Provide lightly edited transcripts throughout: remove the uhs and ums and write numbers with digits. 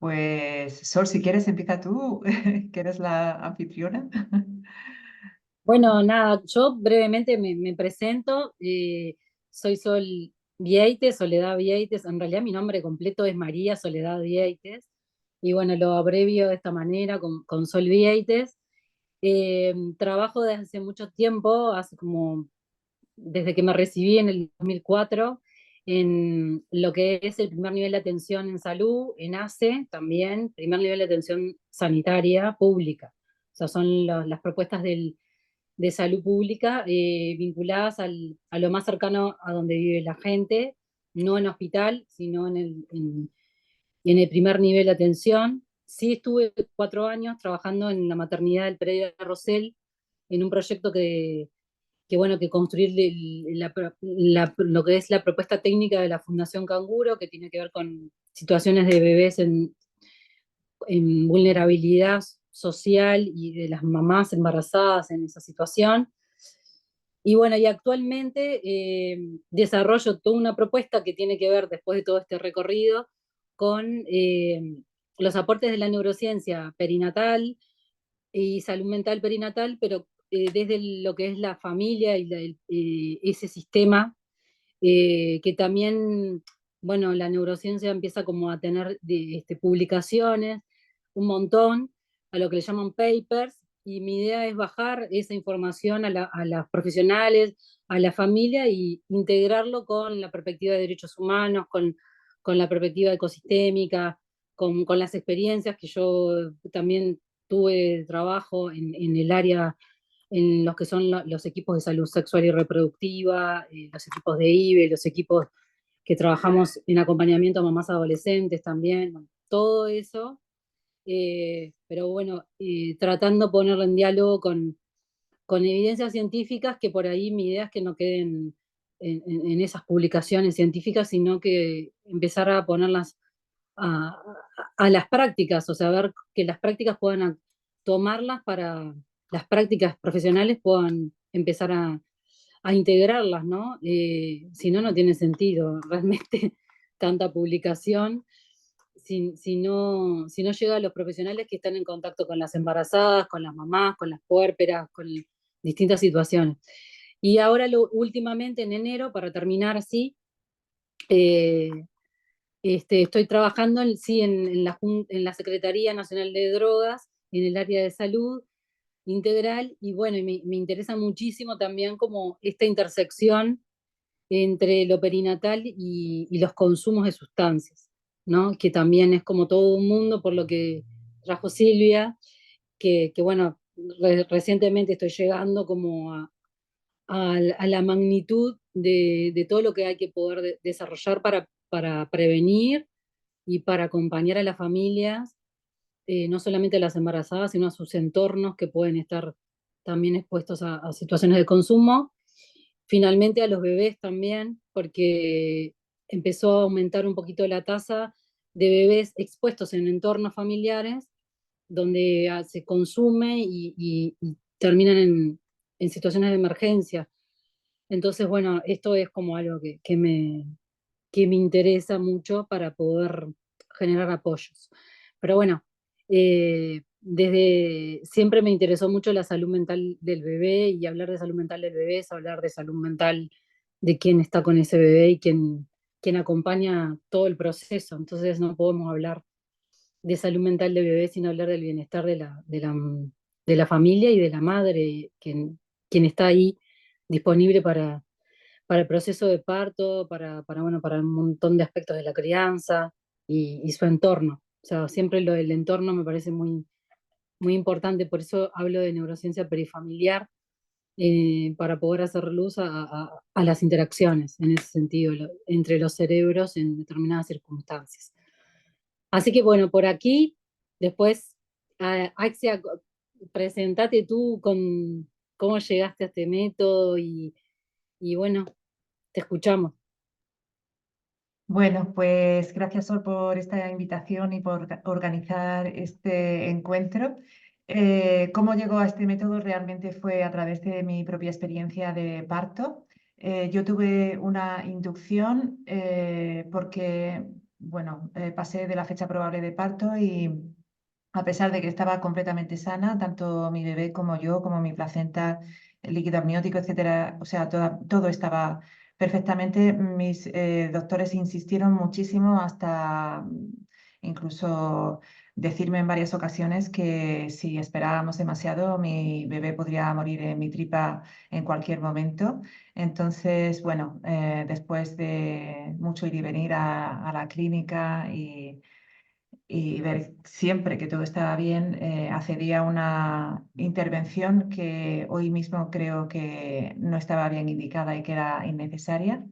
Pues Sol, si quieres, empieza tú, que eres la anfitriona. Bueno, nada, yo brevemente me presento. Soy Sol Vieites, Soledad Vieites. En realidad mi nombre completo es María Soledad Vieites. Y bueno, lo abrevio de esta manera con Sol Vieites. Trabajo desde hace mucho tiempo, desde que me recibí en el 2004, en lo que es el primer nivel de atención en salud, en ACE también, primer nivel de atención sanitaria pública. O sea, son las propuestas de salud pública vinculadas a lo más cercano a donde vive la gente, no en hospital, sino en el primer nivel de atención. Sí estuve 4 años trabajando en la maternidad del Pereira de Rosell, en un proyecto bueno, que construir lo que es la propuesta técnica de la Fundación Canguro, que tiene que ver con situaciones de bebés en vulnerabilidad social y de las mamás embarazadas en esa situación. Y bueno, y actualmente desarrollo toda una propuesta que tiene que ver, después de todo este recorrido, con los aportes de la neurociencia perinatal y salud mental perinatal, pero desde lo que es la familia y ese sistema, que también, bueno, la neurociencia empieza como a tener publicaciones, un montón, a lo que le llaman papers, y mi idea es bajar esa información a las profesionales, a la familia, y integrarlo con la perspectiva de derechos humanos, con la perspectiva ecosistémica, con las experiencias que yo también tuve trabajo en el área, en los que son los equipos de salud sexual y reproductiva, los equipos de IBE, los equipos que trabajamos en acompañamiento a mamás adolescentes también, bueno, todo eso, pero bueno, tratando de ponerlo en diálogo con evidencias científicas, que por ahí mi idea es que no queden en esas publicaciones científicas, sino que empezar a ponerlas a, a las prácticas, o sea, ver que las prácticas puedan tomarlas para las prácticas profesionales puedan empezar a integrarlas, ¿no? Si no, no tiene sentido realmente tanta publicación si no llega a los profesionales que están en contacto con las embarazadas, con las mamás, con las puérperas, con distintas situaciones. Y ahora, últimamente, en enero, para terminar así, eh, estoy trabajando sí, en la Secretaría Nacional de Drogas, en el área de salud integral, y bueno, y me interesa muchísimo también como esta intersección entre lo perinatal y los consumos de sustancias, ¿no? Que también es como todo un mundo, por lo que trajo Silvia, que bueno, recientemente estoy llegando como a la magnitud de todo lo que hay que poder desarrollar para prevenir y para acompañar a las familias, no solamente a las embarazadas, sino a sus entornos que pueden estar también expuestos a situaciones de consumo. Finalmente a los bebés también, porque empezó a aumentar un poquito la tasa de bebés expuestos en entornos familiares donde se consume y terminan en situaciones de emergencia. Entonces, bueno, esto es como algo que me interesa mucho para poder generar apoyos. Pero bueno, desde siempre me interesó mucho la salud mental del bebé, y hablar de salud mental del bebé es hablar de salud mental de quien está con ese bebé y quien acompaña todo el proceso. Entonces no podemos hablar de salud mental del bebé sin hablar del bienestar de la familia y de la madre, quien está ahí disponible para el proceso de parto, bueno, para un montón de aspectos de la crianza y su entorno. O sea, siempre lo del entorno me parece muy, muy importante, por eso hablo de neurociencia perifamiliar, para poder hacer luz a las interacciones en ese sentido, entre los cerebros en determinadas circunstancias. Así que bueno, por aquí, después, Axia, presentate tú con cómo llegaste a este método y bueno, te escuchamos. Bueno, pues gracias Sol por esta invitación y por organizar este encuentro. Cómo llegó a este método realmente fue a través de mi propia experiencia de parto. Yo tuve una inducción porque bueno, pasé de la fecha probable de parto y a pesar de que estaba completamente sana, tanto mi bebé como yo, como mi placenta, el líquido amniótico, etcétera, o sea, todo estaba perfectamente. Mis doctores insistieron muchísimo hasta incluso decirme en varias ocasiones que si esperábamos demasiado, mi bebé podría morir en mi tripa en cualquier momento. Entonces, bueno, después de mucho ir y venir a la clínica y ver siempre que todo estaba bien, accedí a una intervención que hoy mismo creo que no estaba bien indicada y que era innecesaria.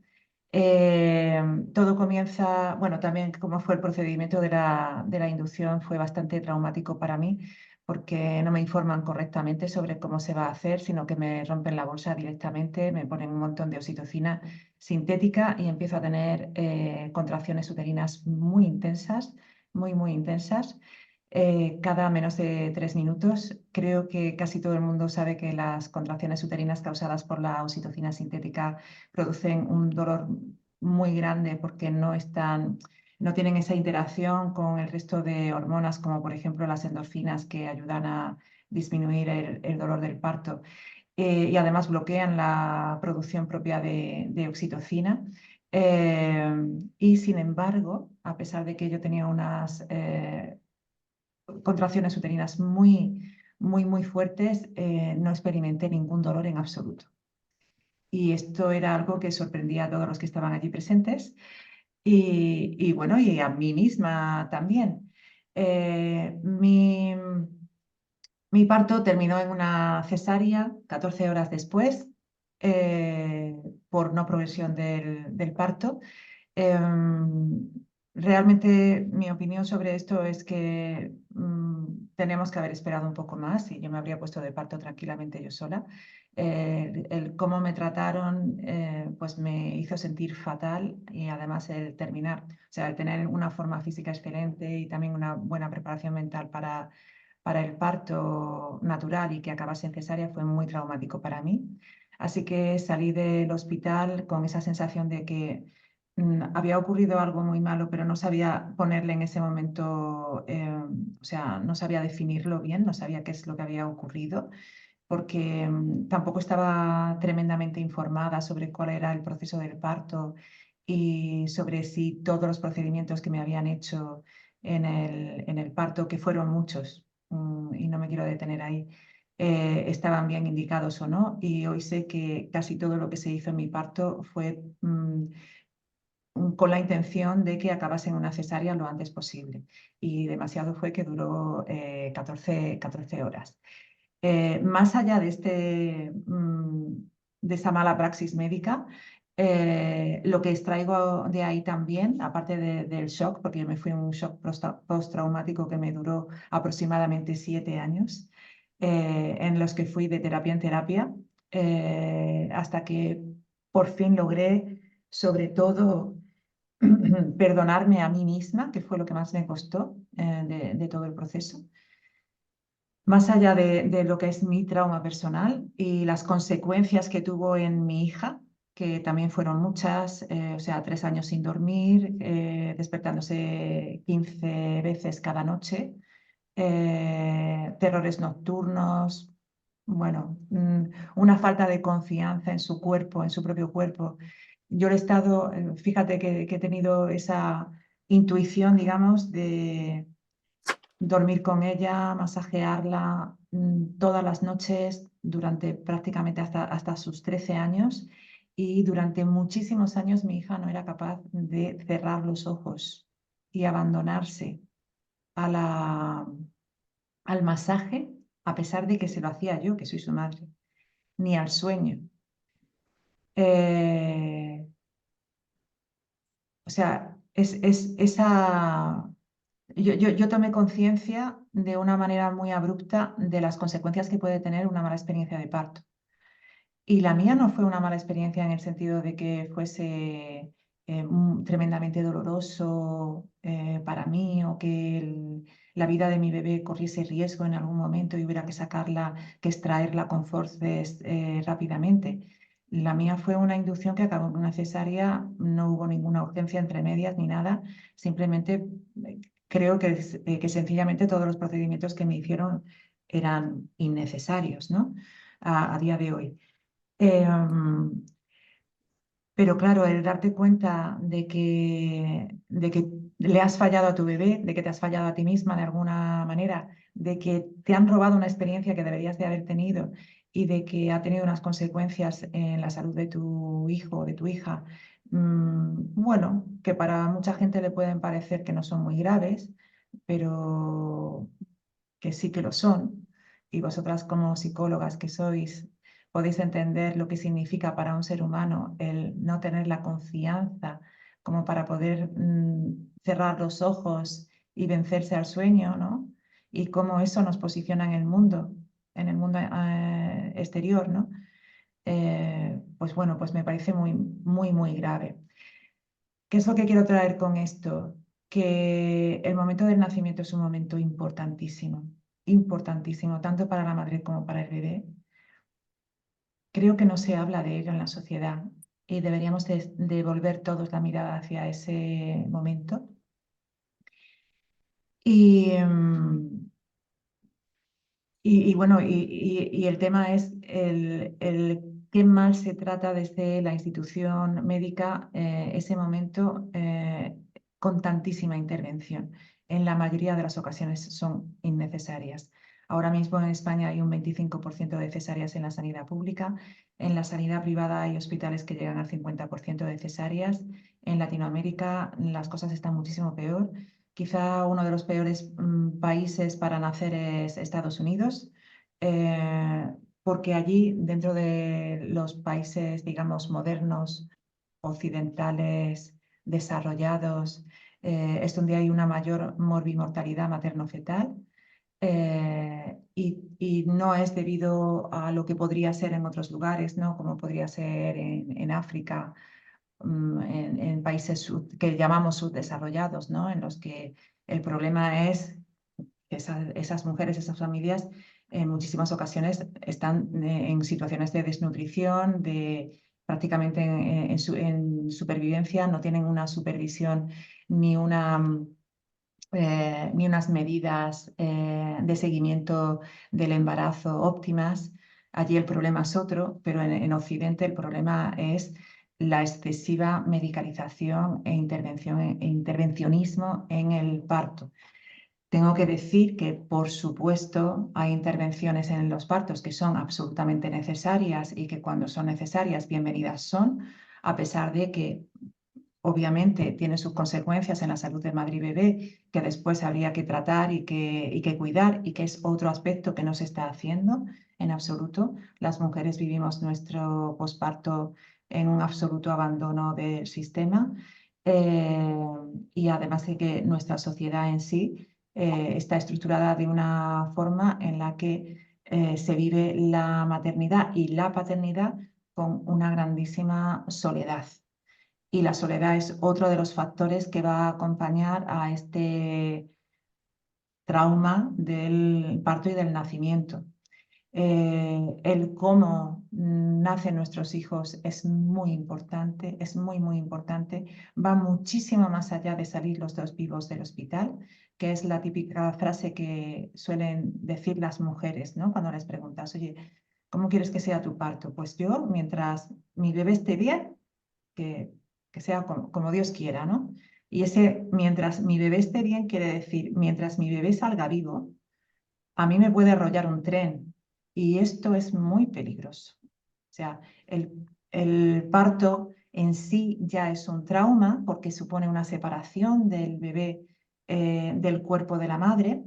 Eh, Todo comienza, bueno, también como fue el procedimiento de la inducción fue bastante traumático para mí porque no me informan correctamente sobre cómo se va a hacer, sino que me rompen la bolsa directamente, me ponen un montón de oxitocina sintética y empiezo a tener contracciones uterinas muy intensas, muy intensas. Cada menos de 3 minutos. Creo que casi todo el mundo sabe que las contracciones uterinas causadas por la oxitocina sintética producen un dolor muy grande porque no tienen esa interacción con el resto de hormonas, como por ejemplo las endorfinas que ayudan a disminuir el dolor del parto. Y además bloquean la producción propia de oxitocina. Y sin embargo, a pesar de que yo tenía unas contracciones uterinas muy fuertes, no experimenté ningún dolor en absoluto. Y esto era algo que sorprendía a todos los que estaban allí presentes y bueno, y a mí misma también. Eh, mi, Mi parto terminó en una cesárea 14 horas después eh, por no progresión del parto. Em, Realmente mi opinión sobre esto es que tenemos que haber esperado un poco más y yo me habría puesto de parto tranquilamente yo sola. El cómo me trataron pues me hizo sentir fatal y además el terminar, o sea, el tener una forma física excelente y también una buena preparación mental para el parto natural y que acabase en cesárea fue muy traumático para mí. Así que salí del hospital con esa sensación de que había ocurrido algo muy malo, pero no sabía ponerle en ese momento, o sea, no sabía definirlo bien, no sabía qué es lo que había ocurrido, porque tampoco estaba tremendamente informada sobre cuál era el proceso del parto y sobre si todos los procedimientos que me habían hecho en el parto, que fueron muchos, y no me quiero detener ahí, estaban bien indicados o no. Y hoy sé que casi todo lo que se hizo en mi parto fue con la intención de que acabase en una cesárea lo antes posible. Y demasiado fue que duró 14 horas. Más allá de esa mala praxis médica, lo que extraigo de ahí también, aparte del shock, porque yo me fui en un shock postraumático que me duró aproximadamente 7 años, en los que fui de terapia en terapia, hasta que por fin logré, sobre todo, perdonarme a mí misma, que fue lo que más me costó de todo el proceso, más allá de lo que es mi trauma personal y las consecuencias que tuvo en mi hija, que también fueron muchas, o sea, 3 años sin dormir, despertándose 15 veces cada noche, terrores nocturnos, bueno, una falta de confianza en su cuerpo, en su propio cuerpo. Yo he estado, fíjate que he tenido esa intuición, digamos, de dormir con ella, masajearla todas las noches durante prácticamente hasta sus 13 años. Y durante muchísimos años mi hija no era capaz de cerrar los ojos y abandonarse a al masaje, a pesar de que se lo hacía yo, que soy su madre, ni al sueño. Eh, o sea, es esa. Yo tomé conciencia de una manera muy abrupta de las consecuencias que puede tener una mala experiencia de parto. Y la mía no fue una mala experiencia en el sentido de que fuese tremendamente doloroso para mí o que la vida de mi bebé corriese riesgo en algún momento y hubiera que sacarla, que extraerla con forceps rápidamente. La mía fue una inducción que acabó en una cesárea, no hubo ninguna urgencia entre medias ni nada, simplemente creo que sencillamente todos los procedimientos que me hicieron eran innecesarios, ¿no? A día de hoy. Pero claro, el darte cuenta de que le has fallado a tu bebé, de que te has fallado a ti misma de alguna manera, de que te han robado una experiencia que deberías de haber tenido y de que ha tenido unas consecuencias en la salud de tu hijo o de tu hija, bueno, que para mucha gente le pueden parecer que no son muy graves, pero que sí que lo son, y vosotras como psicólogas que sois, podéis entender lo que significa para un ser humano el no tener la confianza como para poder cerrar los ojos y vencerse al sueño, ¿no? Y cómo eso nos posiciona en el mundo exterior, ¿no? Pues bueno, pues me parece muy, muy, muy grave. ¿Qué es lo que quiero traer con esto? Que el momento del nacimiento es un momento importantísimo, importantísimo, tanto para la madre como para el bebé. Creo que no se habla de ello en la sociedad y deberíamos de volver todos la mirada hacia ese momento. Y, bueno, y el tema es el qué mal se trata desde la institución médica ese momento con tantísima intervención. En la mayoría de las ocasiones son innecesarias. Ahora mismo en España hay un 25% de cesáreas en la sanidad pública. En la sanidad privada hay hospitales que llegan al 50% de cesáreas. En Latinoamérica las cosas están muchísimo peor. Quizá uno de los peores países para nacer es Estados Unidos, porque allí, dentro de los países, digamos, modernos, occidentales, desarrollados, es donde hay una mayor morbimortalidad materno-fetal. Y no es debido a lo que podría ser en otros lugares, ¿no? Como podría ser en África, en países que llamamos subdesarrollados, ¿no? En los que el problema es que esas mujeres, esas familias, en muchísimas ocasiones están en situaciones de desnutrición, de prácticamente en supervivencia, no tienen una supervisión ni ni unas medidas de seguimiento del embarazo óptimas. Allí el problema es otro, pero en Occidente el problema es la excesiva medicalización e intervencionismo en el parto. Tengo que decir que, por supuesto, hay intervenciones en los partos que son absolutamente necesarias y que cuando son necesarias, bienvenidas son, a pesar de que obviamente tiene sus consecuencias en la salud de madre y bebé, que después habría que tratar y que cuidar, y que es otro aspecto que no se está haciendo en absoluto. Las mujeres vivimos nuestro posparto en un absoluto abandono del sistema, y además de que nuestra sociedad en sí está estructurada de una forma en la que se vive la maternidad y la paternidad con una grandísima soledad. Y la soledad es otro de los factores que va a acompañar a este trauma del parto y del nacimiento. El cómo nacen nuestros hijos es muy importante, es muy, muy importante. Va muchísimo más allá de salir los dos vivos del hospital, que es la típica frase que suelen decir las mujeres, ¿no? Cuando les preguntas, oye, ¿cómo quieres que sea tu parto? Pues yo, mientras mi bebé esté bien, que, que sea como Dios quiera, ¿no? Y ese, mientras mi bebé esté bien, quiere decir, mientras mi bebé salga vivo, a mí me puede arrollar un tren y esto es muy peligroso. O sea, el parto en sí ya es un trauma porque supone una separación del bebé del cuerpo de la madre.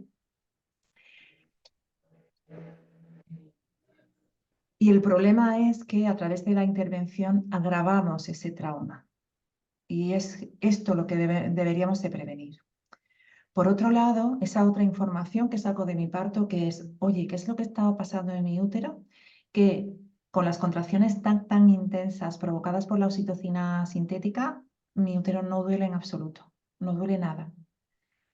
Y el problema es que a través de la intervención agravamos ese trauma. Y es esto lo que deberíamos de prevenir. Por otro lado, esa otra información que saco de mi parto, que es, oye, ¿qué es lo que estaba pasando en mi útero? Que con las contracciones tan intensas provocadas por la oxitocina sintética, mi útero no duele en absoluto, no duele nada.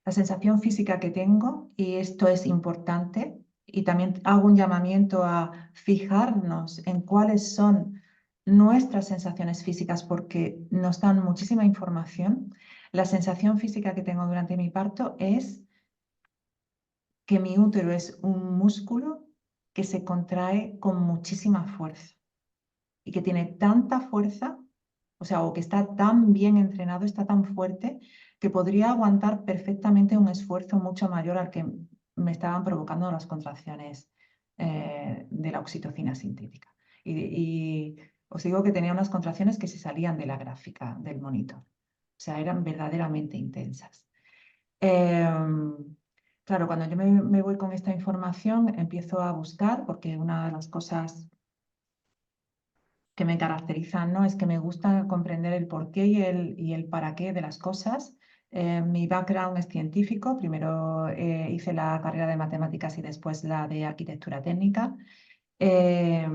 La sensación física que tengo, y esto es importante, y también hago un llamamiento a fijarnos en cuáles son nuestras sensaciones físicas porque nos dan muchísima información. La sensación física que tengo durante mi parto es que mi útero es un músculo que se contrae con muchísima fuerza y que tiene tanta fuerza, o sea, o que está tan bien entrenado, está tan fuerte, que podría aguantar perfectamente un esfuerzo mucho mayor al que me estaban provocando las contracciones de la oxitocina sintética. Y os digo que tenía unas contracciones que se salían de la gráfica del monitor, o sea, eran verdaderamente intensas. Claro, cuando yo me voy con esta información, empiezo a buscar, porque una de las cosas que me caracterizan, ¿no? Es que me gusta comprender el porqué y el para qué de las cosas. Mi background es científico, primero hice la carrera de matemáticas y después la de arquitectura técnica. Eh,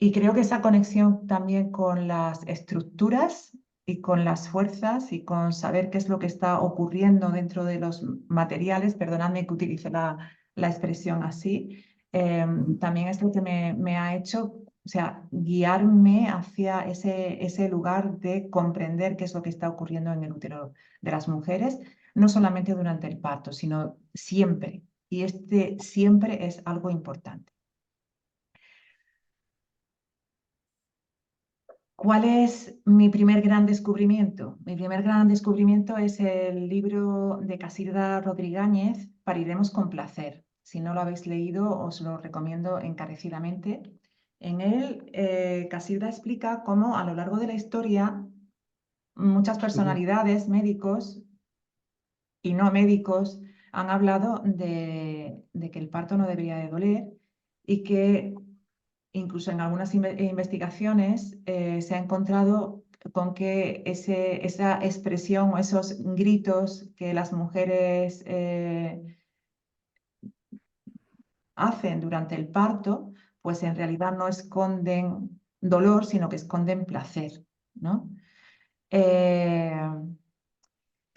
y creo que esa conexión también con las estructuras y con las fuerzas y con saber qué es lo que está ocurriendo dentro de los materiales, perdonadme que utilice la expresión así, también es lo que me ha hecho, o sea, guiarme hacia ese lugar de comprender qué es lo que está ocurriendo en el útero de las mujeres, no solamente durante el parto, sino siempre. Y este siempre es algo importante. ¿Cuál es mi primer gran descubrimiento? Mi primer gran descubrimiento es el libro de Casilda Rodríguez, Pariremos con placer. Si no lo habéis leído, os lo recomiendo encarecidamente. En él, Casilda explica cómo a lo largo de la historia muchas personalidades, médicos y no médicos, han hablado de que el parto no debería de doler y que incluso en algunas investigaciones se ha encontrado con que esa expresión o esos gritos que las mujeres hacen durante el parto, pues en realidad no esconden dolor, sino que esconden placer, ¿no? Eh,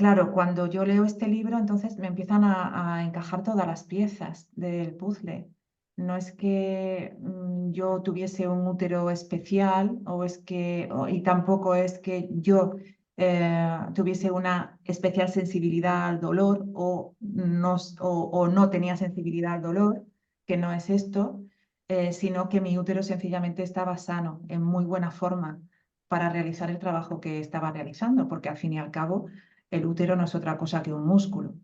Claro, cuando yo leo este libro, entonces me empiezan a encajar todas las piezas del puzzle. No es que yo tuviese un útero especial y tampoco es que yo tuviese una especial sensibilidad al dolor o no tenía sensibilidad al dolor, que no es esto, sino que mi útero sencillamente estaba sano, en muy buena forma para realizar el trabajo que estaba realizando, porque al fin y al cabo el útero no es otra cosa que un músculo.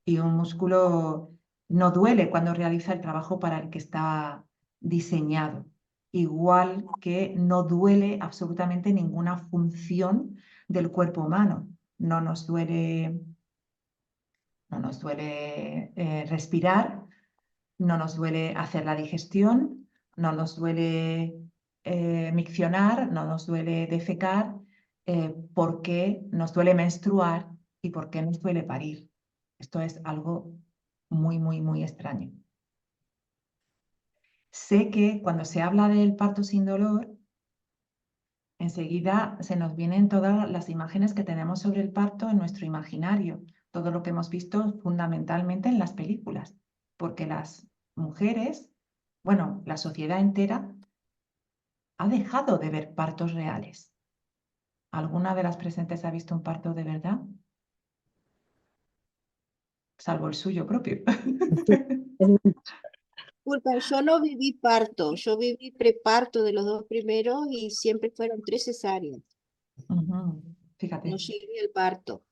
Y un músculo no duele cuando realiza el trabajo para el que está diseñado. Igual que no duele absolutamente ninguna función del cuerpo humano. No nos duele respirar, no nos duele hacer la digestión, no nos duele miccionar, no nos duele defecar, por qué nos duele menstruar y por qué nos duele parir. Esto es algo muy, muy, muy extraño. Sé que cuando se habla del parto sin dolor, enseguida se nos vienen todas las imágenes que tenemos sobre el parto en nuestro imaginario, todo lo que hemos visto fundamentalmente en las películas, porque las mujeres, bueno, la sociedad entera ha dejado de ver partos reales. ¿Alguna de las presentes ha visto un parto de verdad? Salvo el suyo propio. Disculpa, yo no viví parto, yo viví preparto de los dos primeros y siempre fueron 3 cesáreas. Fíjate. No llegué al parto.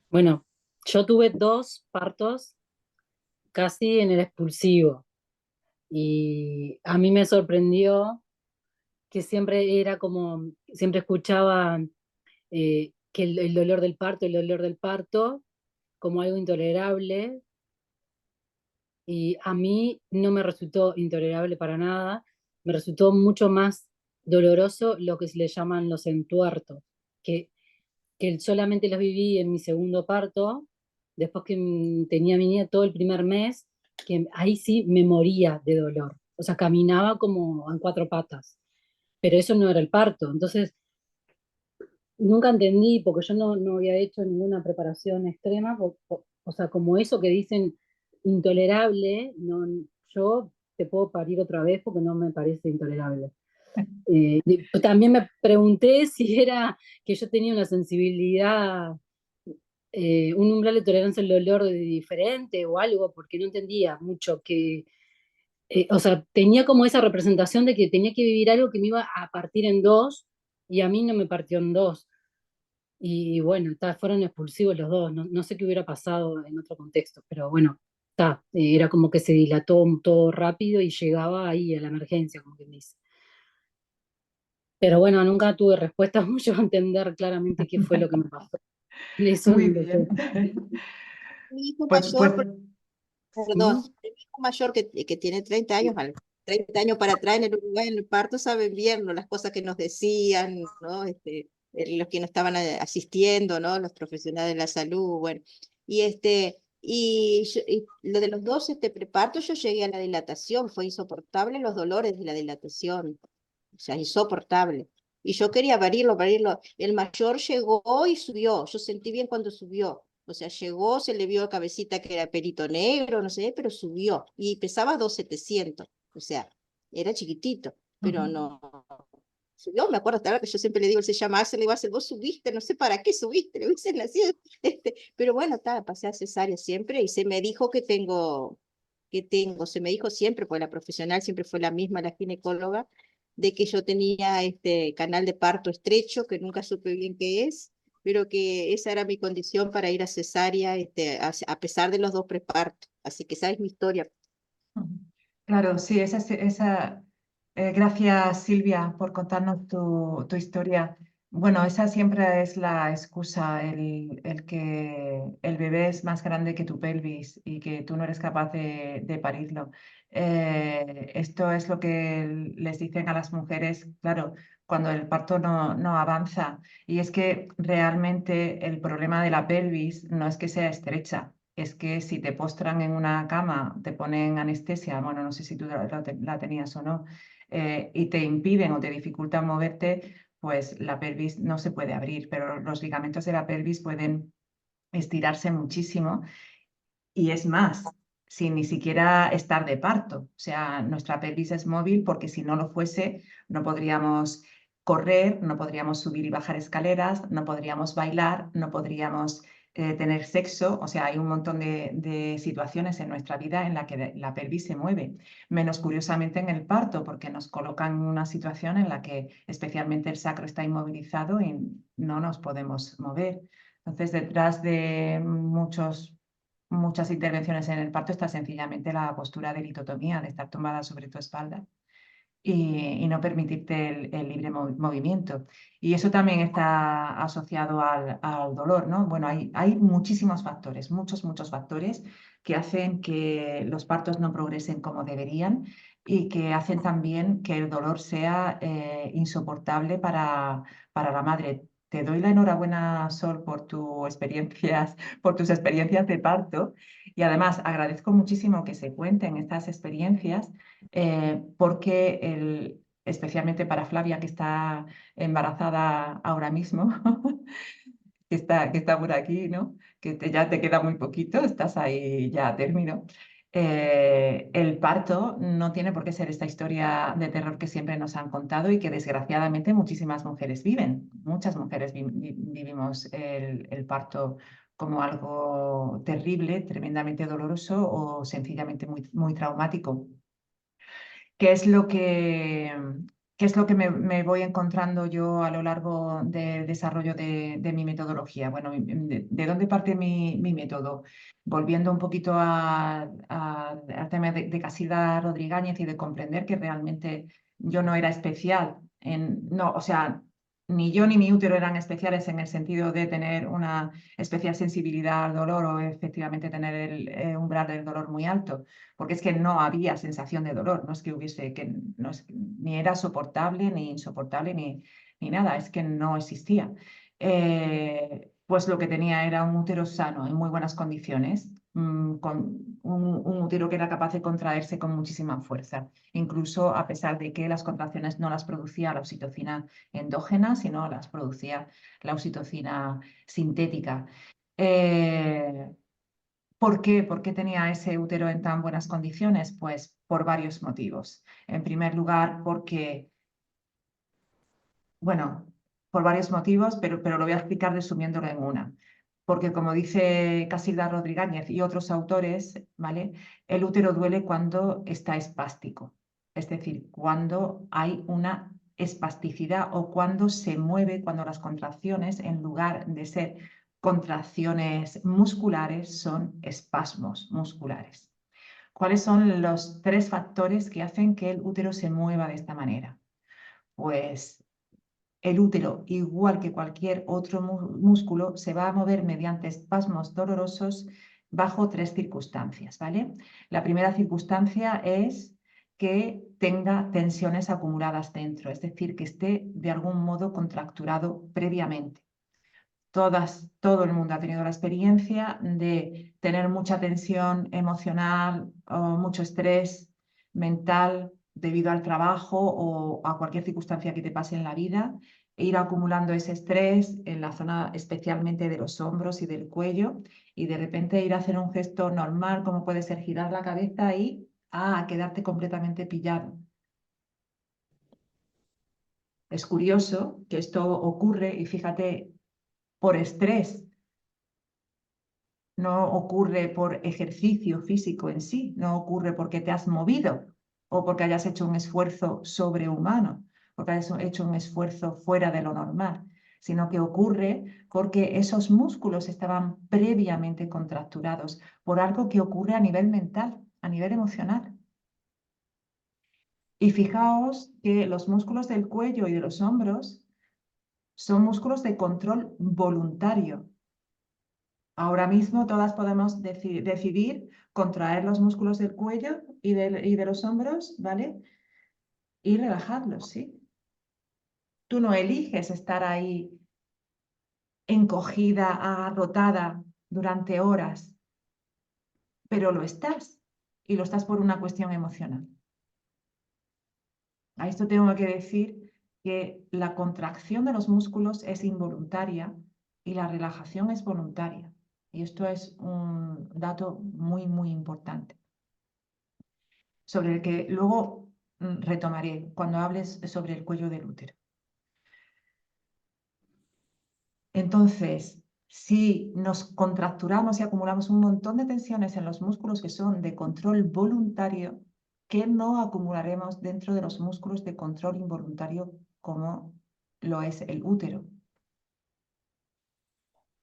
Bueno, yo tuve 2 partos casi en el expulsivo y a mí me sorprendió que siempre era como, siempre escuchaba que el dolor del parto, el dolor del parto, como algo intolerable, y a mí no me resultó intolerable para nada, me resultó mucho más doloroso lo que se le llaman los entuertos, que, que solamente los viví en mi segundo parto, después que tenía mi niña todo el primer mes, que ahí sí me moría de dolor, o sea, caminaba como en 4 patas, pero eso no era el parto, entonces nunca entendí, porque yo no había hecho ninguna preparación extrema, o sea, como eso que dicen intolerable, no, yo te puedo parir otra vez porque no me parece intolerable. También me pregunté si era que yo tenía una sensibilidad, un umbral de tolerancia al dolor diferente o algo, porque no entendía mucho que, o sea, tenía como esa representación de que tenía que vivir algo que me iba a partir en dos, y a mí no me partió en dos. Y bueno, fueron expulsivos los dos, no, no sé qué hubiera pasado en otro contexto, pero bueno, era como que se dilató todo rápido y llegaba ahí a la emergencia, como quien dice. Pero bueno, nunca tuve respuesta mucho a entender claramente qué fue lo que me pasó. Eso Muy no lo sé. bien. Mi hijo Pues, mayor, perdón, ¿Mm? mi hijo mayor que tiene 30 años, 30 años para atrás en el Uruguay, en el parto, saben bien, ¿no? Las cosas que nos decían, ¿no? Los que nos estaban asistiendo, ¿no? Los profesionales de la salud, bueno. Y lo de los dos prepartos, yo llegué a la dilatación, fue insoportable los dolores de la dilatación, o sea, insoportable. Y yo quería parirlo, parirlo. El mayor llegó y subió, yo sentí bien cuando subió. O sea, llegó, se le vio cabecita que era pelito negro, no sé, pero subió. Y pesaba 2.700. O sea, era chiquitito, pero no. Subió, me acuerdo hasta ahora que yo siempre le digo, él se llama Axel, le digo, Axel, vos subiste, no sé para qué subiste, le hubiesen nacido. Pero bueno, pasé a cesárea siempre y se me dijo se me dijo siempre, pues la profesional siempre fue la misma, la ginecóloga, de que yo tenía este canal de parto estrecho, que nunca supe bien qué es, pero que esa era mi condición para ir a cesárea, a pesar de los dos prepartos. Así que esa es mi historia. claro, sí, gracias Silvia por contarnos tu historia. Bueno, esa siempre es la excusa, el que el bebé es más grande que tu pelvis y que tú no eres capaz de parirlo. Esto es lo que les dicen a las mujeres, claro, cuando el parto no avanza. Y es que realmente el problema de la pelvis no es que sea estrecha, es que si te postran en una cama, te ponen anestesia, bueno, no sé si tú la tenías o no, y te impiden o te dificultan moverte, pues la pelvis no se puede abrir, pero los ligamentos de la pelvis pueden estirarse muchísimo y es más, sin ni siquiera estar de parto. O sea, nuestra pelvis es móvil porque si no lo fuese, no podríamos correr, no podríamos subir y bajar escaleras, no podríamos bailar, no podríamos tener sexo. O sea, hay un montón de situaciones en nuestra vida en la que la pelvis se mueve. Menos curiosamente en el parto, porque nos colocan en una situación en la que especialmente el sacro está inmovilizado y no nos podemos mover. Entonces, detrás de muchas intervenciones en el parto está sencillamente la postura de litotomía, de estar tumbada sobre tu espalda y no permitirte el libre movimiento. Y eso también está asociado al dolor, ¿no? Bueno, hay muchísimos factores, muchos factores que hacen que los partos no progresen como deberían y que hacen también que el dolor sea insoportable para la madre. Te doy la enhorabuena, Sol, por tus experiencias de parto y además agradezco muchísimo que se cuenten estas experiencias porque especialmente para Flavia, que está embarazada ahora mismo, que está por aquí, ¿no? Ya te queda muy poquito, estás ahí ya a término. El parto no tiene por qué ser esta historia de terror que siempre nos han contado y que desgraciadamente muchísimas mujeres viven. Muchas mujeres vivimos el parto como algo terrible, tremendamente doloroso o sencillamente muy traumático. ¿Qué es lo que me voy encontrando yo a lo largo del desarrollo de mi metodología? Bueno, ¿de dónde parte mi método? Volviendo un poquito al tema de Casilda Rodríguez y de comprender que realmente yo no era especial. No, o sea, ni yo ni mi útero eran especiales en el sentido de tener una especial sensibilidad al dolor o efectivamente tener el umbral del dolor muy alto, porque es que no había sensación de dolor, no es que hubiese, ni era soportable, ni insoportable, ni nada, es que no existía. Pues lo que tenía era un útero sano, en muy buenas condiciones, con un útero que era capaz de contraerse con muchísima fuerza, incluso a pesar de que las contracciones no las producía la oxitocina endógena, sino las producía la oxitocina sintética. Eh, ¿Por qué? ¿Por qué tenía ese útero en tan buenas condiciones? Pues por varios motivos. En primer lugar, porque Bueno, por varios motivos, pero lo voy a explicar resumiéndolo en una. Porque como dice Casilda Rodríguez y otros autores, ¿vale? El útero duele cuando está espástico, es decir, cuando hay una espasticidad o cuando se mueve, cuando las contracciones, en lugar de ser contracciones musculares, son espasmos musculares. ¿Cuáles son los 3 factores que hacen que el útero se mueva de esta manera? Pues el útero, igual que cualquier otro músculo, se va a mover mediante espasmos dolorosos bajo 3 circunstancias, ¿vale? La primera circunstancia es que tenga tensiones acumuladas dentro, es decir, que esté de algún modo contracturado previamente. Todo el mundo ha tenido la experiencia de tener mucha tensión emocional o mucho estrés mental debido al trabajo o a cualquier circunstancia que te pase en la vida, e ir acumulando ese estrés en la zona especialmente de los hombros y del cuello, y de repente ir a hacer un gesto normal como puede ser girar la cabeza y a quedarte completamente pillado. Es curioso que esto ocurre y fíjate, por estrés. No ocurre por ejercicio físico en sí, no ocurre porque te has movido o porque hayas hecho un esfuerzo sobrehumano, porque hayas hecho un esfuerzo fuera de lo normal, sino que ocurre porque esos músculos estaban previamente contracturados por algo que ocurre a nivel mental, a nivel emocional. Y fijaos que los músculos del cuello y de los hombros son músculos de control voluntario. Ahora mismo todas podemos decidir contraer los músculos del cuello y de los hombros, ¿vale? Y relajarlos, ¿sí? Tú no eliges estar ahí encogida, agarrotada durante horas, pero lo estás. Y lo estás por una cuestión emocional. A esto tengo que decir que la contracción de los músculos es involuntaria y la relajación es voluntaria. Y esto es un dato muy, muy importante, sobre el que luego retomaré cuando hables sobre el cuello del útero. Entonces, si nos contracturamos y acumulamos un montón de tensiones en los músculos que son de control voluntario, ¿qué no acumularemos dentro de los músculos de control involuntario como lo es el útero?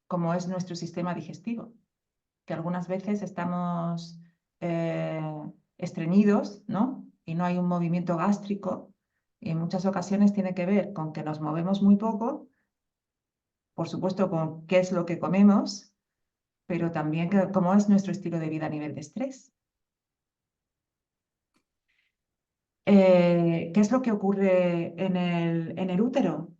Como es nuestro sistema digestivo, que algunas veces estamos estreñidos, ¿no? Y no hay un movimiento gástrico, y en muchas ocasiones tiene que ver con que nos movemos muy poco, por supuesto con qué es lo que comemos, pero también cómo es nuestro estilo de vida a nivel de estrés. ¿Qué es lo que ocurre en el útero?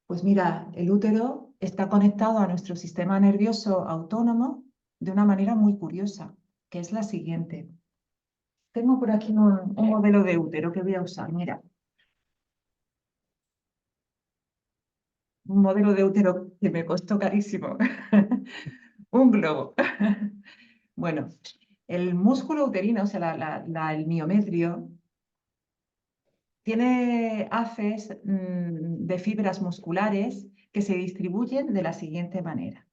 Pues mira, el útero está conectado a nuestro sistema nervioso autónomo de una manera muy curiosa, que es la siguiente. Tengo por aquí un modelo de útero que voy a usar, mira. Un modelo de útero que me costó carísimo. Un globo. Bueno, el músculo uterino, o sea, el miometrio, tiene haces de fibras musculares que se distribuyen de la siguiente manera.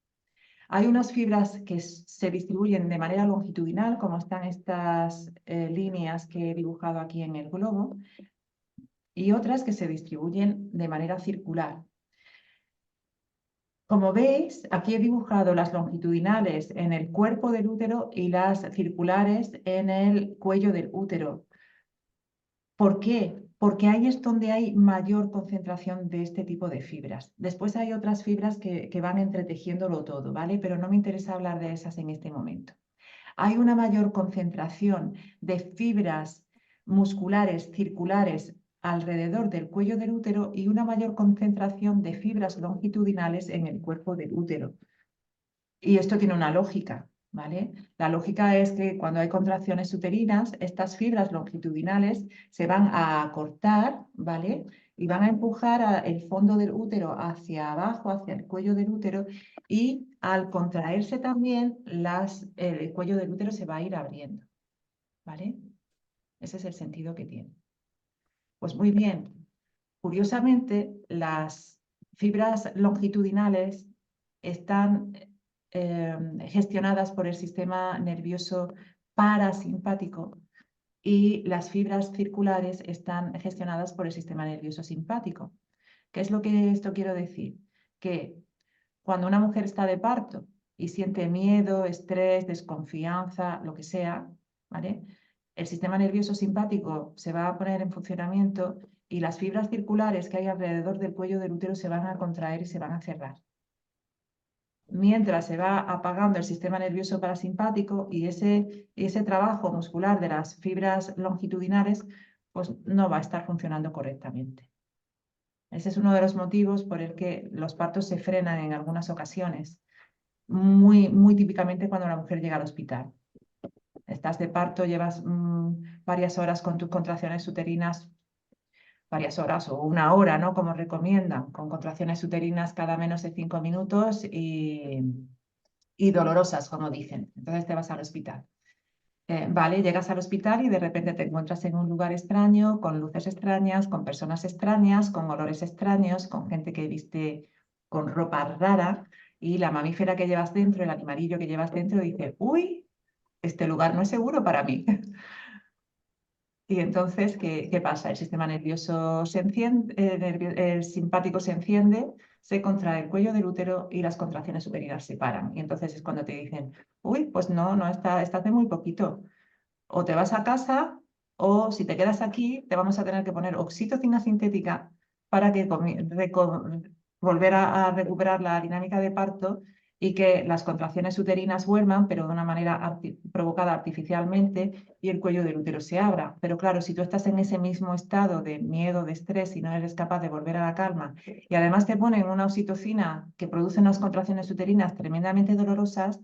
Hay unas fibras que se distribuyen de manera longitudinal, como están estas líneas que he dibujado aquí en el globo, y otras que se distribuyen de manera circular. Como veis, aquí he dibujado las longitudinales en el cuerpo del útero y las circulares en el cuello del útero. ¿Por qué? Porque ahí es donde hay mayor concentración de este tipo de fibras. Después hay otras fibras que van entretejiéndolo todo, ¿vale? Pero no me interesa hablar de esas en este momento. Hay una mayor concentración de fibras musculares circulares alrededor del cuello del útero y una mayor concentración de fibras longitudinales en el cuerpo del útero. Y esto tiene una lógica, ¿vale? La lógica es que cuando hay contracciones uterinas, estas fibras longitudinales se van a acortar, ¿vale? Y van a empujar el fondo del útero hacia abajo, hacia el cuello del útero, y al contraerse también, el cuello del útero se va a ir abriendo, ¿vale? Ese es el sentido que tiene. Pues muy bien. curiosamente, las fibras longitudinales están gestionadas por el sistema nervioso parasimpático y las fibras circulares están gestionadas por el sistema nervioso simpático. ¿Qué es lo que esto quiero decir? Que cuando una mujer está de parto y siente miedo, estrés, desconfianza, lo que sea, ¿vale? El sistema nervioso simpático se va a poner en funcionamiento y las fibras circulares que hay alrededor del cuello del útero se van a contraer y se van a cerrar. Mientras se va apagando el sistema nervioso parasimpático y ese trabajo muscular de las fibras longitudinales, pues no va a estar funcionando correctamente. Ese es uno de los motivos por el que los partos se frenan en algunas ocasiones, muy típicamente cuando la mujer llega al hospital. Estás de parto, llevas varias horas con tus contracciones uterinas, varias horas o una hora, ¿no? Como recomiendan, con contracciones uterinas cada menos de 5 minutos y dolorosas, como dicen. Entonces te vas al hospital. Vale, llegas al hospital y de repente te encuentras en un lugar extraño, con luces extrañas, con personas extrañas, con olores extraños, con gente que viste con ropa rara y la mamífera que llevas dentro, el animalillo que llevas dentro dice, uy, este lugar no es seguro para mí. Y entonces, ¿qué pasa? El sistema nervioso se enciende, el simpático se enciende, se contrae el cuello del útero y las contracciones uterinas se paran. Y entonces es cuando te dicen, uy, pues no, está hace muy poquito. O te vas a casa o si te quedas aquí te vamos a tener que poner oxitocina sintética para que volver a recuperar la dinámica de parto y que las contracciones uterinas vuelvan, pero de una manera provocada artificialmente y el cuello del útero se abra. Pero claro, si tú estás en ese mismo estado de miedo, de estrés y no eres capaz de volver a la calma y además te ponen una oxitocina que produce unas contracciones uterinas tremendamente dolorosas,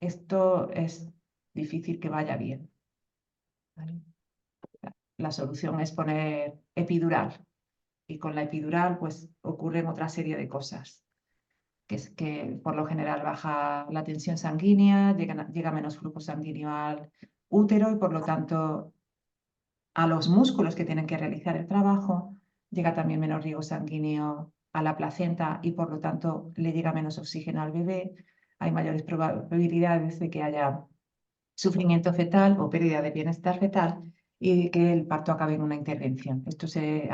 esto es difícil que vaya bien. ¿Vale? La solución es poner epidural y con la epidural pues ocurren otra serie de cosas, que es que por lo general baja la tensión sanguínea, llega menos flujo sanguíneo al útero y por lo tanto a los músculos que tienen que realizar el trabajo, llega también menos riego sanguíneo a la placenta y por lo tanto le llega menos oxígeno al bebé, hay mayores probabilidades de que haya sufrimiento fetal o pérdida de bienestar fetal y que el parto acabe en una intervención. A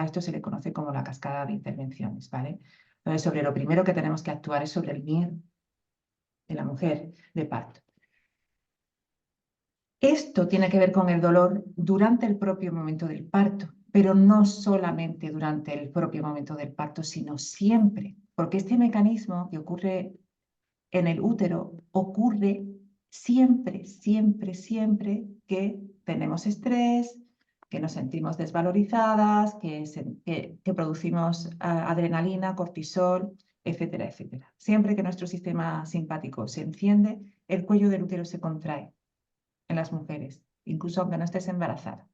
esto se le conoce como la cascada de intervenciones, ¿vale? Entonces, sobre lo primero que tenemos que actuar es sobre el miedo de la mujer de parto. Esto tiene que ver con el dolor durante el propio momento del parto, pero no solamente durante el propio momento del parto, sino siempre, porque este mecanismo que ocurre en el útero ocurre siempre que tenemos estrés, que nos sentimos desvalorizadas, que producimos adrenalina, cortisol, etcétera, etcétera. Siempre que nuestro sistema simpático se enciende, el cuello del útero se contrae en las mujeres, incluso aunque no estés embarazada.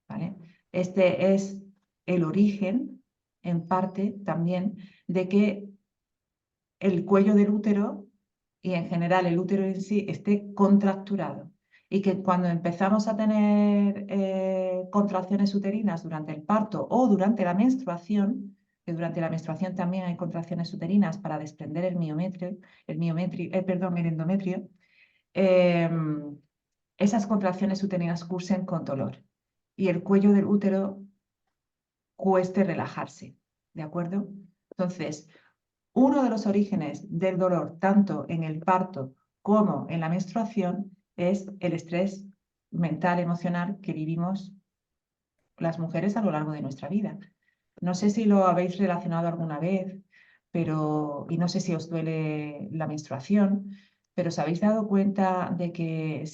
¿Vale? Este es el origen, en parte también, de que el cuello del útero y en general el útero en sí esté contracturado y que cuando empezamos a tener contracciones uterinas durante el parto o durante la menstruación, que durante la menstruación también hay contracciones uterinas para desprender el endometrio, esas contracciones uterinas cursen con dolor y el cuello del útero cueste relajarse, ¿de acuerdo? Entonces, uno de los orígenes del dolor, tanto en el parto como en la menstruación, es el estrés mental, emocional que vivimos las mujeres a lo largo de nuestra vida. No sé si lo habéis relacionado alguna vez, y no sé si os duele la menstruación, pero ¿os habéis dado cuenta de que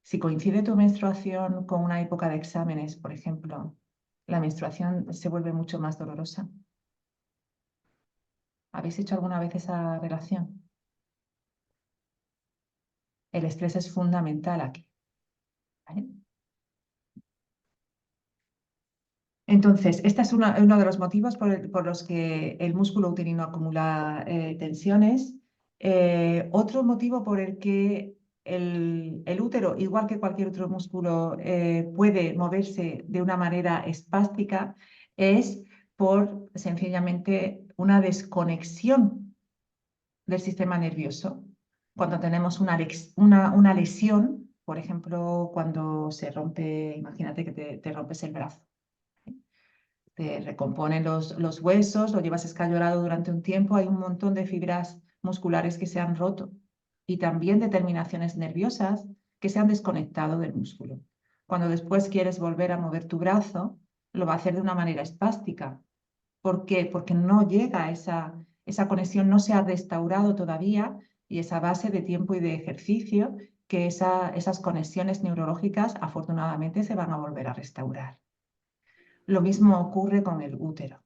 si coincide tu menstruación con una época de exámenes, por ejemplo, la menstruación se vuelve mucho más dolorosa? ¿Habéis hecho alguna vez esa relación? El estrés es fundamental aquí. ¿Vale? Entonces, este es uno de los motivos por los que el músculo uterino acumula tensiones. Otro motivo por el que el útero, igual que cualquier otro músculo, puede moverse de una manera espástica, es por sencillamente una desconexión del sistema nervioso. Cuando tenemos una lesión, por ejemplo, cuando se rompe, imagínate que te rompes el brazo. Te recomponen los huesos, lo llevas escayolado durante un tiempo, hay un montón de fibras musculares que se han roto y también de terminaciones nerviosas que se han desconectado del músculo. Cuando después quieres volver a mover tu brazo, lo va a hacer de una manera espástica. ¿Por qué? Porque no llega esa conexión, no se ha restaurado todavía y esa base de tiempo y de ejercicio, que esas conexiones neurológicas afortunadamente se van a volver a restaurar. Lo mismo ocurre con el útero.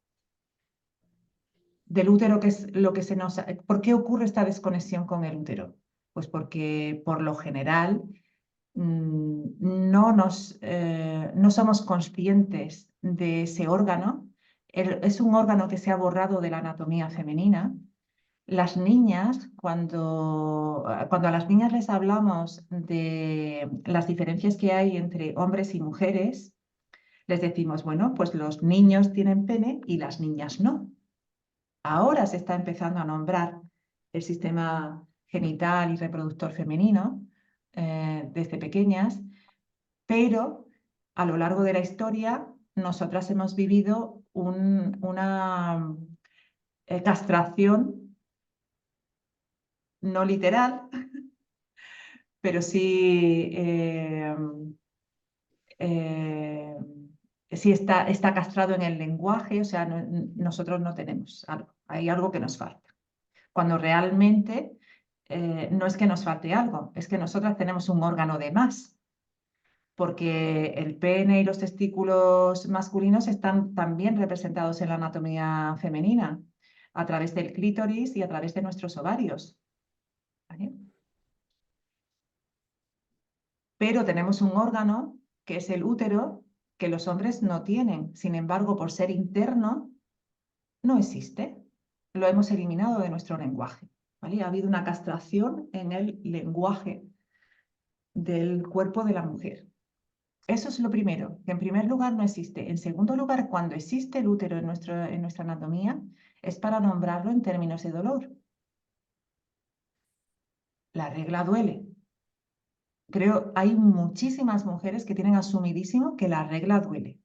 Del útero, ¿qué es lo que se nos... ¿Por qué ocurre esta desconexión con el útero? Pues porque por lo general no somos conscientes de ese órgano. Es un órgano que se ha borrado de la anatomía femenina. Las niñas, cuando a las niñas les hablamos de las diferencias que hay entre hombres y mujeres, les decimos, bueno, pues los niños tienen pene y las niñas no. Ahora se está empezando a nombrar el sistema genital y reproductor femenino desde pequeñas, pero a lo largo de la historia nosotras hemos vivido una castración no literal, pero sí, sí está castrado en el lenguaje, o sea, nosotros no tenemos algo, hay algo que nos falta. Cuando realmente no es que nos falte algo, es que nosotras tenemos un órgano de más, porque el pene y los testículos masculinos están también representados en la anatomía femenina, a través del clítoris y a través de nuestros ovarios. ¿Vale? Pero tenemos un órgano, que es el útero, que los hombres no tienen. Sin embargo, por ser interno, no existe. Lo hemos eliminado de nuestro lenguaje. ¿Vale? Ha habido una castración en el lenguaje del cuerpo de la mujer. Eso es lo primero, que en primer lugar no existe. En segundo lugar, cuando existe el útero en nuestra anatomía, es para nombrarlo en términos de dolor. La regla duele. Creo, hay muchísimas mujeres que tienen asumidísimo que la regla duele.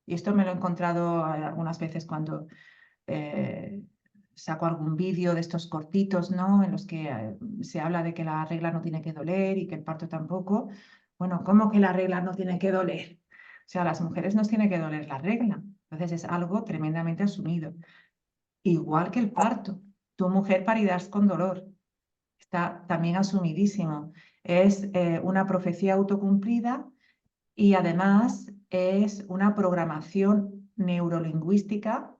Y esto me lo he encontrado algunas veces cuando saco algún vídeo de estos cortitos, ¿no? En los que se habla de que la regla no tiene que doler y que el parto tampoco. Bueno, ¿cómo que la regla no tiene que doler? O sea, a las mujeres nos tiene que doler la regla. Entonces es algo tremendamente asumido. Igual que el parto. Tu mujer parirás con dolor. Está también asumidísimo. Es una profecía autocumplida y además es una programación neurolingüística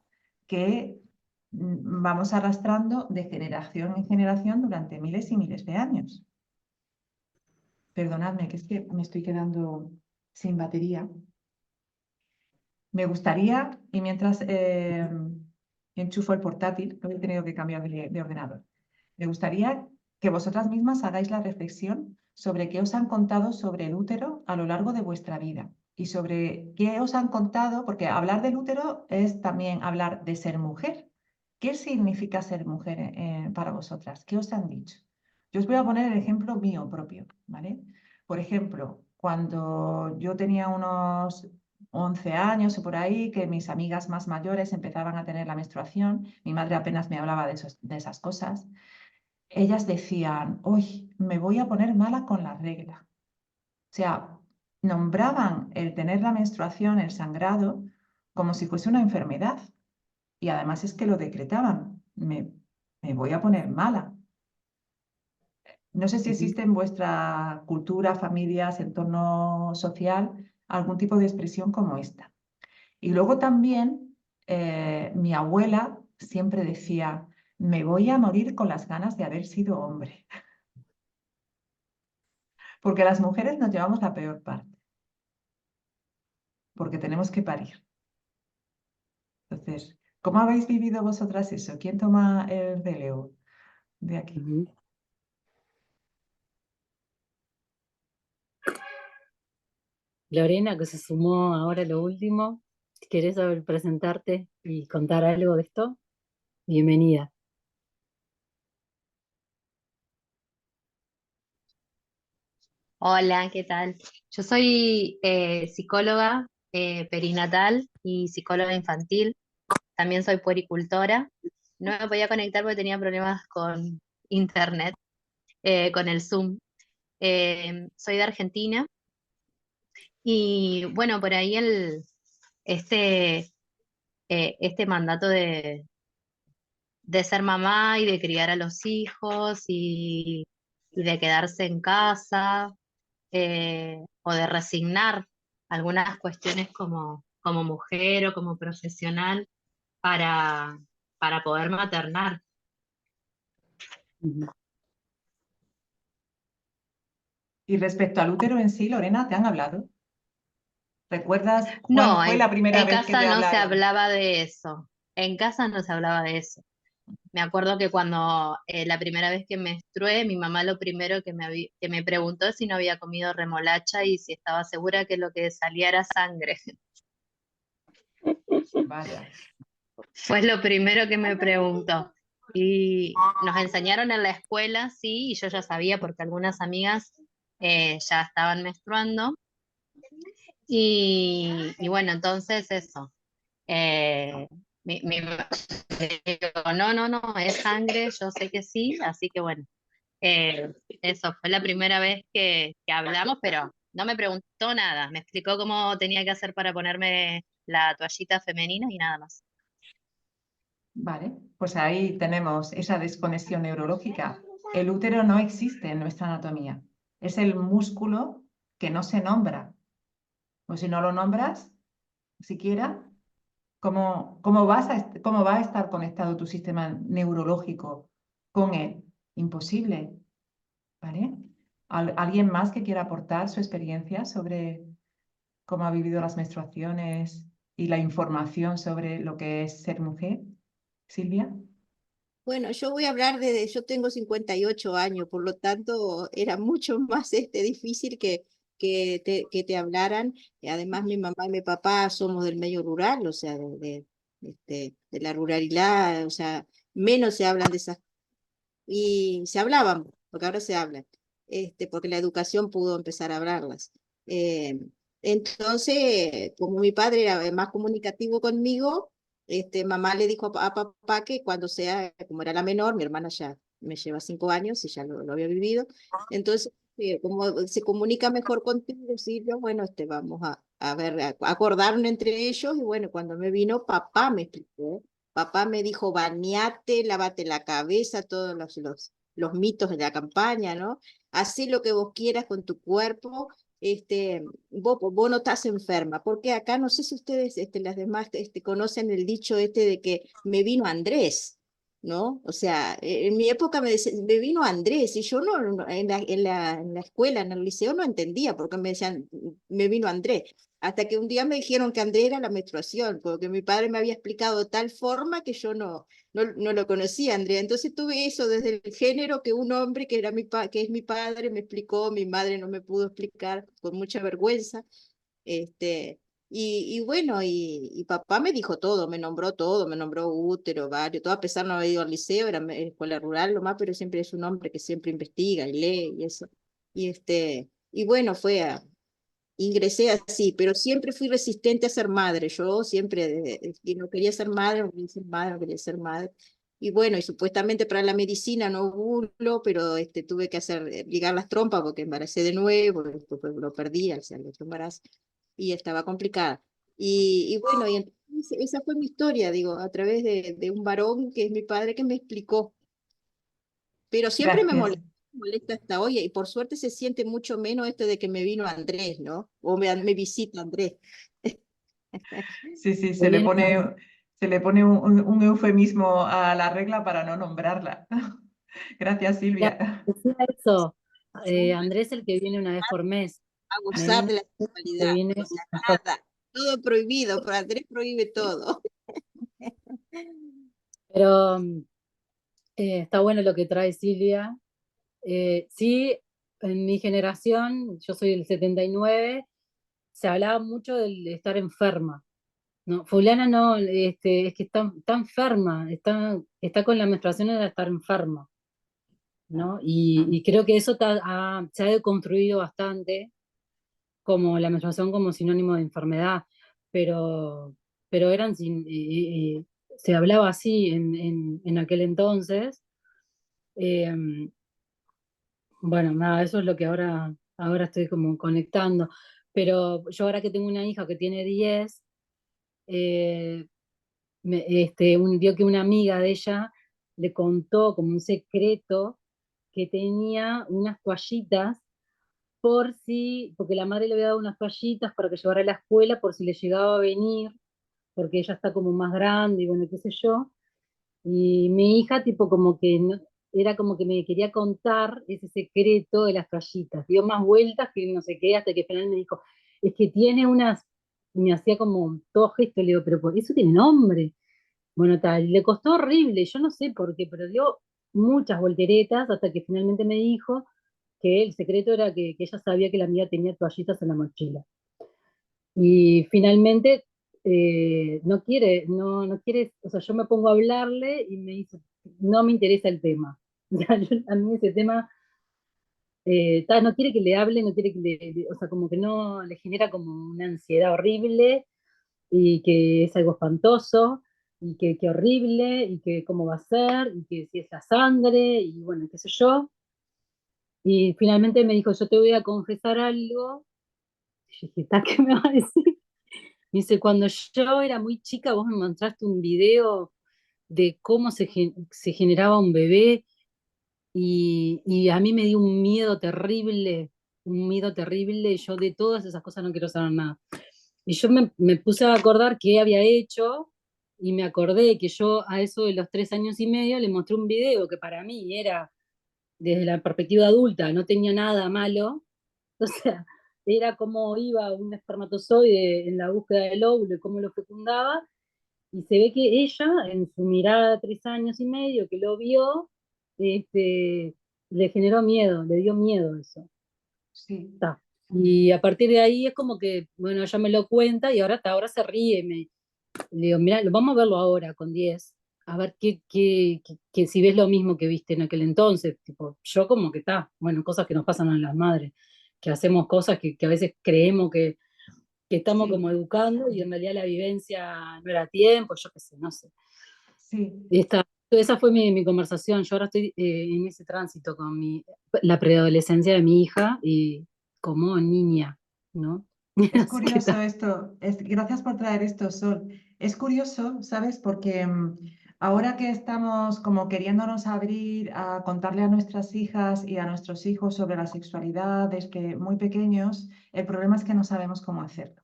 que vamos arrastrando de generación en generación durante miles y miles de años. Perdonadme, que es que me estoy quedando sin batería. Me gustaría, y mientras enchufo el portátil, lo he tenido que cambiar de ordenador, me gustaría que vosotras mismas hagáis la reflexión sobre qué os han contado sobre el útero a lo largo de vuestra vida y sobre qué os han contado, porque hablar del útero es también hablar de ser mujer. ¿Qué significa ser mujer para vosotras? ¿Qué os han dicho? Yo os voy a poner el ejemplo mío propio, ¿vale? Por ejemplo, cuando yo tenía unos 11 años o por ahí, que mis amigas más mayores empezaban a tener la menstruación, mi madre apenas me hablaba de esas cosas, ellas decían, hoy me voy a poner mala con la regla. O sea, nombraban el tener la menstruación, el sangrado, como si fuese una enfermedad. Y además es que lo decretaban, me voy a poner mala. No sé si existe en vuestra cultura, familias, entorno social, algún tipo de expresión como esta. Y luego también mi abuela siempre decía, me voy a morir con las ganas de haber sido hombre. Porque las mujeres nos llevamos la peor parte, porque tenemos que parir. Entonces, ¿cómo habéis vivido vosotras eso? ¿Quién toma el relevo de aquí? Lorena, que se sumó ahora lo último. Si querés presentarte y contar algo de esto, bienvenida. Hola, ¿qué tal? Yo soy psicóloga perinatal y psicóloga infantil. También soy puericultora. No me podía conectar porque tenía problemas con internet, con el Zoom. Soy de Argentina y bueno, por ahí este, este mandato de ser mamá y de criar a los hijos y de quedarse en casa o de resignar algunas cuestiones como mujer o como profesional para, para poder maternar. Ujú. Y respecto al útero en sí, Lorena, ¿te han hablado? ¿Recuerdas cuándo No, fue la primera en vez que casa te no se hablaron? hablaba de eso. En casa no se hablaba de eso. Me acuerdo que cuando la primera vez que menstrué, mi mamá lo primero que me preguntó es si no había comido remolacha y si estaba segura que lo que salía era sangre. Vaya. Fue lo primero que me preguntó. Y nos enseñaron en la escuela, sí, y yo ya sabía porque algunas amigas ya estaban menstruando. Y bueno, entonces eso. Eh, dijo, no, no, no, es sangre, yo sé que sí, así que bueno, eso fue la primera vez que hablamos, pero no me preguntó nada, me explicó cómo tenía que hacer para ponerme la toallita femenina y nada más. Vale, pues ahí tenemos esa desconexión neurológica. El útero no existe en nuestra anatomía. Es el músculo que no se nombra. O si no lo nombras, siquiera, ¿cómo va a estar conectado tu sistema neurológico con él? Imposible, ¿vale? ¿Alguien más que quiera aportar su experiencia sobre cómo ha vivido las menstruaciones y la información sobre lo que es ser mujer? Silvia. Bueno, yo voy a hablar yo tengo 58 años, por lo tanto era mucho más difícil que te hablaran. Y además mi mamá y mi papá somos del medio rural, o sea, de la ruralidad, o sea, menos se hablan de esas, y se hablaban, porque ahora se hablan, porque la educación pudo empezar a hablarlas. Eh, entonces, como mi padre era más comunicativo conmigo, mamá le dijo a papá que cuando sea, como era la menor, mi hermana ya me lleva 5 años y ya lo había vivido, entonces, como se comunica mejor contigo, sí, yo, bueno, vamos a ver, a acordaron entre ellos, y bueno, cuando me vino, papá me explicó. Papá me dijo, bañate, lávate la cabeza, todos los mitos de la campaña, ¿no? Hacé lo que vos quieras con tu cuerpo, vos no estás enferma, porque acá no sé si ustedes, las demás, conocen el dicho de que me vino Andrés, ¿no? O sea, en mi época me decían, me vino Andrés, y yo en la escuela, en el liceo, no entendía por qué me decían, me vino Andrés. Hasta que un día me dijeron que André era la menstruación, porque mi padre me había explicado de tal forma que yo no lo conocía, Andrea. Entonces tuve eso desde el género que un hombre que, que es mi padre me explicó, mi madre no me pudo explicar con mucha vergüenza. Y bueno, y papá me dijo todo, me nombró útero, ovario, todo, a pesar de no haber ido al liceo, era escuela rural lo más, pero siempre es un hombre que siempre investiga y lee y eso. Y bueno, ingresé así, pero siempre fui resistente a ser madre. Yo siempre que no quería ser madre, no quería ser madre, no quería ser madre. Y bueno, y supuestamente para la medicina no ovulo, pero tuve que ligar las trompas porque embaracé de nuevo, después lo perdí al ser otro embarazo y estaba complicada. Y bueno, y entonces esa fue mi historia, digo, a través de un varón que es mi padre que me explicó, pero siempre Gracias. me molesta hasta hoy, y por suerte se siente mucho menos esto de que me vino Andrés, ¿no? O me visita Andrés. Sí, sí, Muy bien, se le pone un eufemismo a la regla para no nombrarla. Gracias, claro, Silvia. decía eso. Sí, Andrés, el que viene una vez por mes, a me gozar vino de la que sexualidad, viene o sea, mejor. nada, todo prohibido, pero Andrés prohíbe todo. Pero está bueno lo que trae Silvia. Sí, en mi generación, yo soy del 79, se hablaba mucho del de estar enferma. No, fulana no, es que está enferma, está con la menstruación de estar enferma, ¿no? Y creo que eso se ha deconstruido bastante, como la menstruación como sinónimo de enfermedad, pero, pero se hablaba así en aquel entonces. Eh, bueno, nada, eso es lo que ahora estoy como conectando. Pero yo ahora que tengo una hija que tiene 10, eh, vio que una amiga de ella le contó como un secreto que tenía unas toallitas porque la madre le había dado unas toallitas para que llevara a la escuela por si le llegaba a venir, porque ella está como más grande y bueno, qué sé yo. Y mi hija tipo como que era como que me quería contar ese secreto de las toallitas. Dio más vueltas que no sé qué, hasta que al final me dijo, es que tiene unas, y me hacía como todo gesto, le digo, pero por eso tiene nombre. Bueno, tal, le costó horrible, yo no sé por qué, pero dio muchas volteretas hasta que finalmente me dijo que el secreto era que ella sabía que la amiga tenía toallitas en la mochila. Y finalmente no quiere, o sea, yo me pongo a hablarle y me dice, no me interesa el tema. O sea, a mí ese tema, no quiere que le hable, no quiere que o sea, como que no le genera como una ansiedad horrible y que es algo espantoso y que horrible y que cómo va a ser y que si es la sangre y bueno, qué sé yo. Y finalmente me dijo, yo te voy a confesar algo. Y yo dije, ¿qué me va a decir? Me dice, cuando yo era muy chica, vos me mostraste un video de cómo se generaba un bebé y a mí me dio un miedo terrible, y yo de todas esas cosas no quiero saber nada. Y yo me puse a acordar qué había hecho y me acordé que yo a eso de los 3 años y medio le mostré un video que para mí era, desde la perspectiva adulta, no tenía nada malo. O sea, era cómo iba un espermatozoide en la búsqueda del óvulo y cómo lo fecundaba, y se ve que ella, en su mirada de 3 años y medio, que lo vio, le generó miedo, le dio miedo eso. Sí. Ta. Y a partir de ahí es como que, bueno, ella me lo cuenta y hasta ahora se ríe. Le digo, mira, vamos a verlo ahora con 10 a ver que si ves lo mismo que viste en aquel entonces. Tipo, yo como que bueno, cosas que nos pasan a las madres, que hacemos cosas que a veces creemos que estamos Sí, como educando y en realidad la vivencia no era tiempo, yo qué sé, no sé. sí. Esa fue mi conversación. Yo ahora estoy en ese tránsito con la preadolescencia de mi hija y como niña, ¿no? Es Así que curioso esto. Gracias por traer esto, Sol. Es curioso, ¿sabes? Porque ahora que estamos como queriéndonos abrir a contarle a nuestras hijas y a nuestros hijos sobre la sexualidad desde muy pequeños, el problema es que no sabemos cómo hacerlo.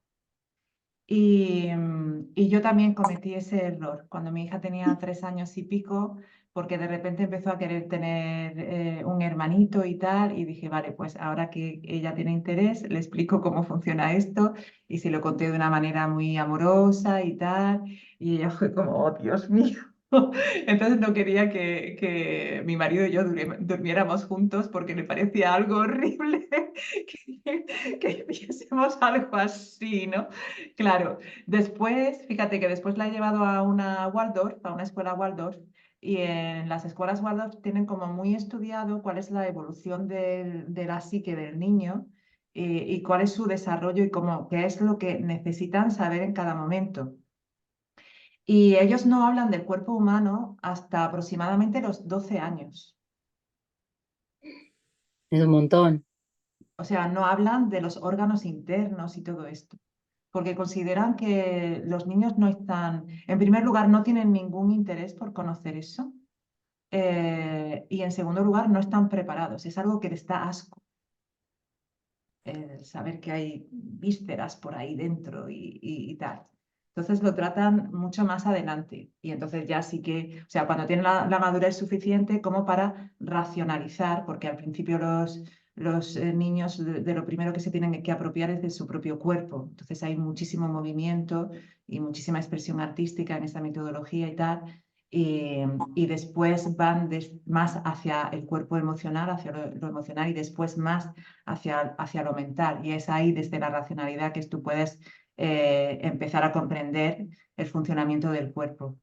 Y yo también cometí ese error cuando mi hija tenía 3 años y pico, porque de repente empezó a querer tener un hermanito y tal, y dije, vale, pues ahora que ella tiene interés, le explico cómo funciona esto, y se lo conté de una manera muy amorosa y tal, y ella fue como, oh, Dios mío. Entonces no quería que mi marido y yo durmiéramos juntos porque le parecía algo horrible que hiciésemos algo así, ¿no? Claro, después, fíjate que después la he llevado a una Waldorf, a una escuela Waldorf, y en las escuelas Waldorf tienen como muy estudiado cuál es la evolución de la psique del niño y cuál es su desarrollo y qué es lo que necesitan saber en cada momento. Y ellos no hablan del cuerpo humano hasta aproximadamente los 12 años. es un montón. O sea, no hablan de los órganos internos y todo esto, porque consideran que los niños no están, en primer lugar, no tienen ningún interés por conocer eso, y en segundo lugar, no están preparados. Es algo que les da asco, saber que hay vísceras por ahí dentro y tal. Entonces lo tratan mucho más adelante y entonces ya sí que, o sea, cuando tienen la madurez suficiente como para racionalizar, porque al principio los niños de lo primero que se tienen que apropiar es de su propio cuerpo. Entonces hay muchísimo movimiento y muchísima expresión artística en esta metodología y tal. y después van más hacia el cuerpo emocional, hacia lo emocional y después más hacia lo mental. Y es ahí, desde la racionalidad, que tú puedes empezar a comprender el funcionamiento del cuerpo.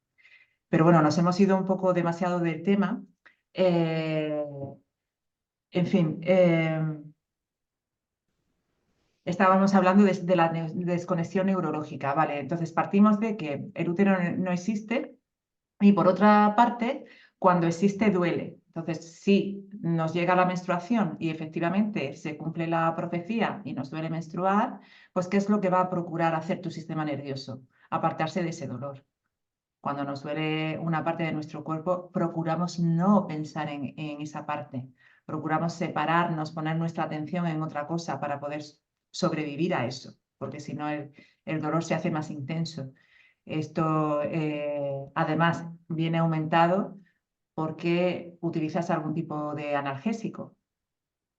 Pero bueno, nos hemos ido un poco demasiado del tema. En fin, estábamos hablando de la desconexión neurológica, ¿vale? Entonces partimos de que el útero no existe y por otra parte, cuando existe duele. Entonces, si nos llega la menstruación y efectivamente se cumple la profecía y nos duele menstruar, pues ¿qué es lo que va a procurar hacer tu sistema nervioso? Apartarse de ese dolor. Cuando nos duele una parte de nuestro cuerpo, procuramos no pensar en esa parte. Procuramos separarnos, poner nuestra atención en otra cosa para poder sobrevivir a eso, porque si no el dolor se hace más intenso. Esto además viene aumentado porque utilizas algún tipo de analgésico.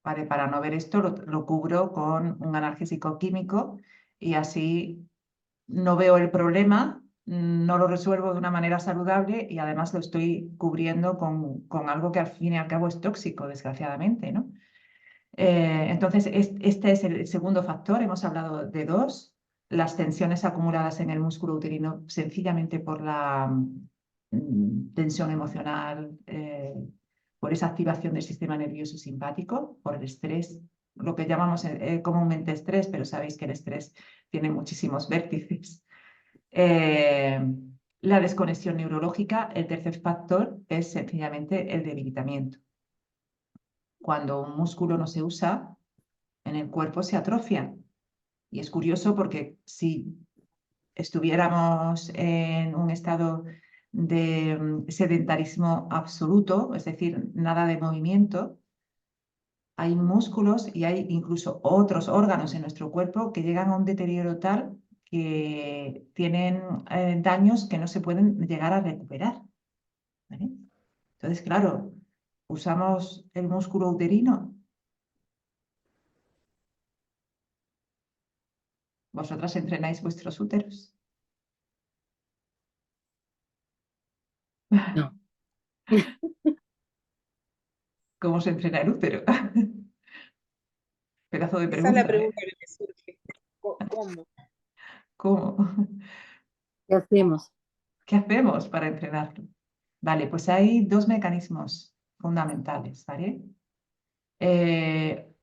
¿Vale? Para no ver esto lo cubro con un analgésico químico y así no veo el problema, no lo resuelvo de una manera saludable y además lo estoy cubriendo con algo que al fin y al cabo es tóxico, desgraciadamente, ¿no? Entonces, este es el segundo factor. Hemos hablado de dos: las tensiones acumuladas en el músculo uterino sencillamente por la tensión emocional, por esa activación del sistema nervioso simpático, por el estrés, lo que llamamos comúnmente estrés, pero sabéis que el estrés tiene muchísimos vértices. La desconexión neurológica, el tercer factor, es sencillamente el debilitamiento. Cuando un músculo no se usa, en el cuerpo se atrofia. Y es curioso porque si estuviéramos en un estado de sedentarismo absoluto, es decir, nada de movimiento, hay músculos y hay incluso otros órganos en nuestro cuerpo que llegan a un deterioro tal que tienen daños que no se pueden llegar a recuperar. ¿Vale? Entonces, claro, usamos el músculo uterino. ¿Vosotras entrenáis vuestros úteros? No. ¿Cómo se entrena el útero? Pedazo de Esa es la pregunta, ¿eh? pregunta que me surge. ¿Cómo? ¿Cómo? ¿Qué hacemos? ¿Qué hacemos para entrenarlo? Vale, pues hay dos mecanismos fundamentales, ¿vale?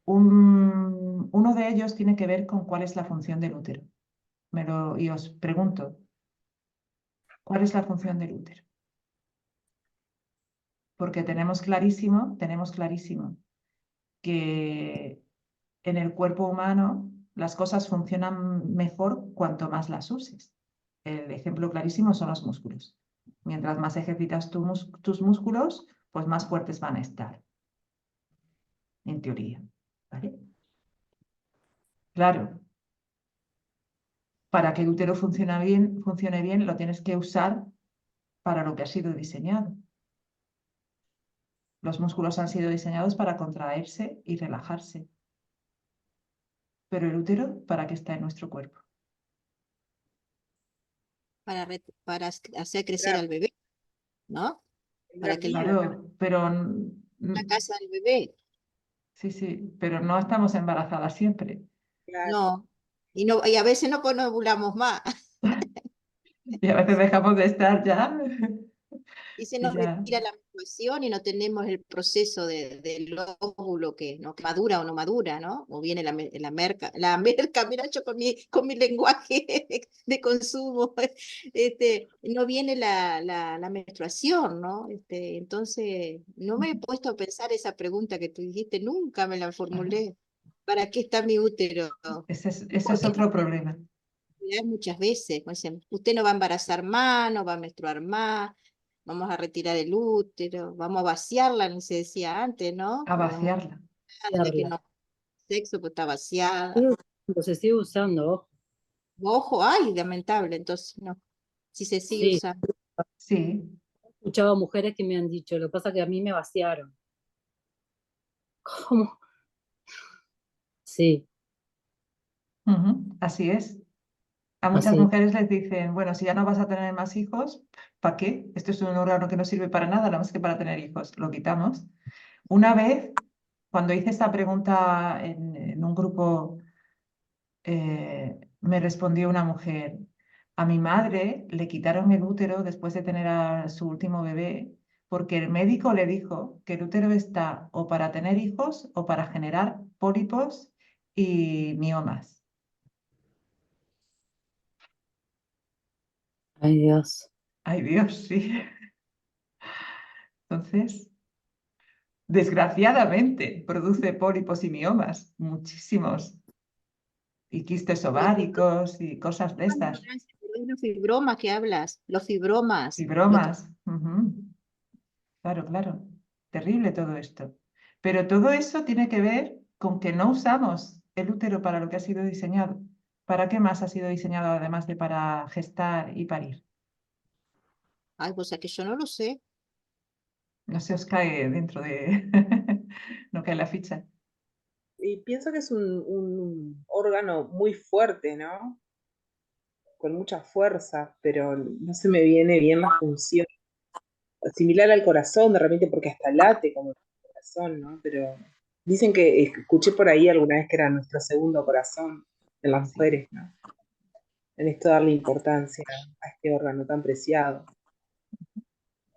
Uno de ellos tiene que ver con cuál es la función del útero. Y os pregunto, ¿cuál es la función del útero? Porque tenemos clarísimo que en el cuerpo humano las cosas funcionan mejor cuanto más las uses. El ejemplo clarísimo son los músculos. Mientras más ejercitas tus músculos, pues más fuertes van a estar, en teoría. ¿Vale? Claro, para que el útero funcione bien, lo tienes que usar para lo que ha sido diseñado. Los músculos han sido diseñados para contraerse y relajarse. Pero el útero, ¿para qué está en nuestro cuerpo? Para hacer crecer al bebé, ¿no? Para que Claro, pero la casa del bebé. sí, sí, pero no estamos embarazadas siempre. No. Y a veces no, pues no ovulamos más. Y a veces dejamos de estar ya. Y se Y nos ya. retira la menstruación y no tenemos el proceso del óvulo que ¿no? que madura o no madura, ¿no? O viene la merca, mira yo con mi lenguaje de consumo, no viene la menstruación, ¿no? Entonces, no me he puesto a pensar esa pregunta que tú dijiste, nunca me la formulé. ¿Para qué está mi útero? Ese es Porque otro problema. muchas veces, me dicen, usted no va a embarazar más, no va a menstruar más, vamos a retirar el útero, vamos a vaciarla, se decía antes, ¿no? A vaciarla. De que no sexo, pues está vaciada. Se sigue usando, ojo. Ojo, ay, lamentable, entonces no. Si se sigue Sí. usando. Sí. He escuchado mujeres que me han dicho, lo que pasa es que a mí me vaciaron. ¿Cómo? Sí. Así es. A muchas Así. mujeres les dicen, bueno, si ya no vas a tener más hijos, ¿para qué? Esto es un órgano que no sirve para nada, nada más que para tener hijos. Lo quitamos. Una vez, cuando hice esta pregunta en un grupo, me respondió una mujer, a mi madre le quitaron el útero después de tener a su último bebé porque el médico le dijo que el útero está o para tener hijos o para generar pólipos y miomas. Ay, Dios. Ay, Dios, sí. Entonces, desgraciadamente, produce pólipos y miomas, muchísimos, y quistes ováricos y cosas de estas, Los fibromas que hablas, los fibromas. fibromas. Ujú. Claro, claro. Terrible todo esto. Pero todo eso tiene que ver con que no usamos el útero para lo que ha sido diseñado. ¿Para qué más ha sido diseñado además de para gestar y parir? Ay, pues que yo no lo sé. No se os cae dentro de... no cae la ficha. Y pienso que es un órgano muy fuerte, ¿no? Con mucha fuerza, pero no se me viene bien la función. Similar al corazón, de repente, porque hasta late como el corazón, ¿no? Pero dicen que escuché por ahí alguna vez que era nuestro segundo corazón en las Sí. mujeres, ¿no? En esto darle importancia a este órgano tan preciado.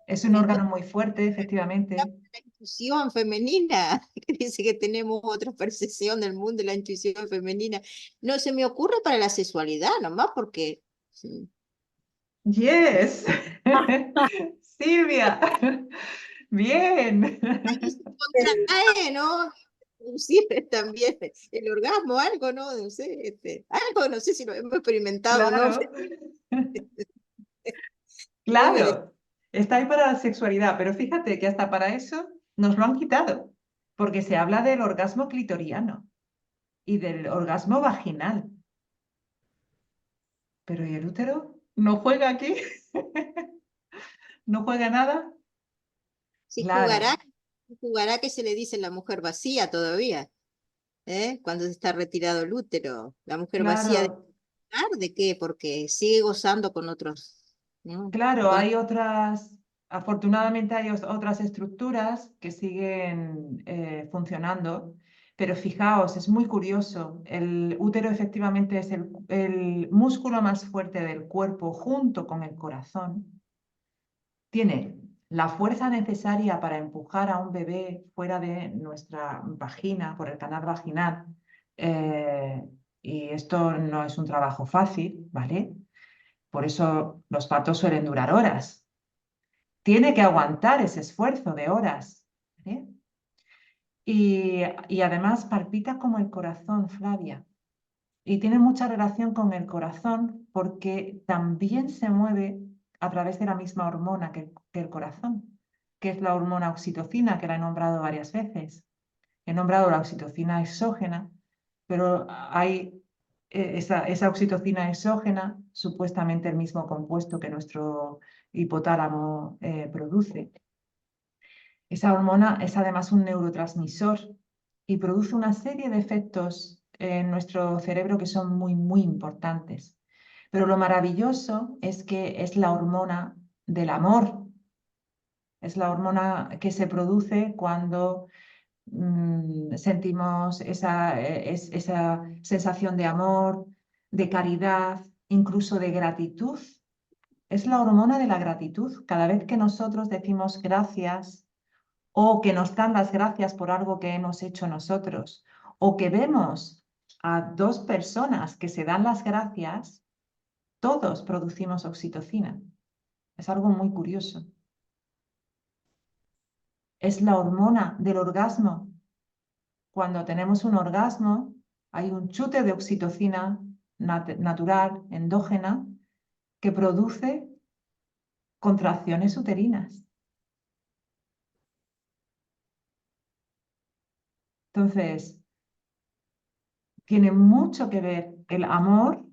Es un órgano Entonces, muy fuerte, efectivamente. la intuición femenina, que dice que tenemos otra percepción del mundo, la intuición femenina. No se me ocurre para la sexualidad nomás, porque sí, Yes. Silvia. Bien. ahí se contrae, ¿no? Inclusive también el orgasmo, algo, ¿no? No sé, algo, no sé si lo hemos experimentado, ¿no? Claro. Debe de Claro, está ahí para la sexualidad, pero fíjate que hasta para eso nos lo han quitado, porque se habla del orgasmo clitoriano y del orgasmo vaginal. Pero ¿y el útero? ¿No juega aquí? ¿No juega nada? si jugará, Claro, jugará que se le dice la mujer vacía todavía, ¿eh? Cuando está retirado el útero. La mujer vacía claro, ¿de qué? Porque sigue gozando con otros, ¿no? claro, Con- hay otras, afortunadamente hay otras estructuras que siguen funcionando, pero fijaos, es muy curioso, el útero efectivamente es el músculo más fuerte del cuerpo junto con el corazón. Tiene la fuerza necesaria para empujar a un bebé fuera de nuestra vagina, por el canal vaginal. eh, y esto no es un trabajo fácil, ¿vale? Por eso los partos suelen durar horas. Tiene que aguantar ese esfuerzo de horas, ¿vale? Y además palpita como el corazón, Flavia. Y tiene mucha relación con el corazón porque también se mueve a través de la misma hormona que el corazón, que es la hormona oxitocina, que la he nombrado varias veces. He nombrado la oxitocina exógena, pero hay esa oxitocina exógena, supuestamente el mismo compuesto que nuestro hipotálamo produce. Esa hormona es además un neurotransmisor y produce una serie de efectos en nuestro cerebro que son muy, muy importantes. Pero lo maravilloso es que es la hormona del amor, es la hormona que se produce cuando sentimos esa sensación de amor, de caridad, incluso de gratitud. Es la hormona de la gratitud. Cada vez que nosotros decimos gracias, o que nos dan las gracias por algo que hemos hecho nosotros, o que vemos a dos personas que se dan las gracias, todos producimos oxitocina. Es algo muy curioso. Es la hormona del orgasmo. Cuando tenemos un orgasmo, hay un chute de oxitocina natural, endógena, que produce contracciones uterinas. Entonces, tiene mucho que ver el amor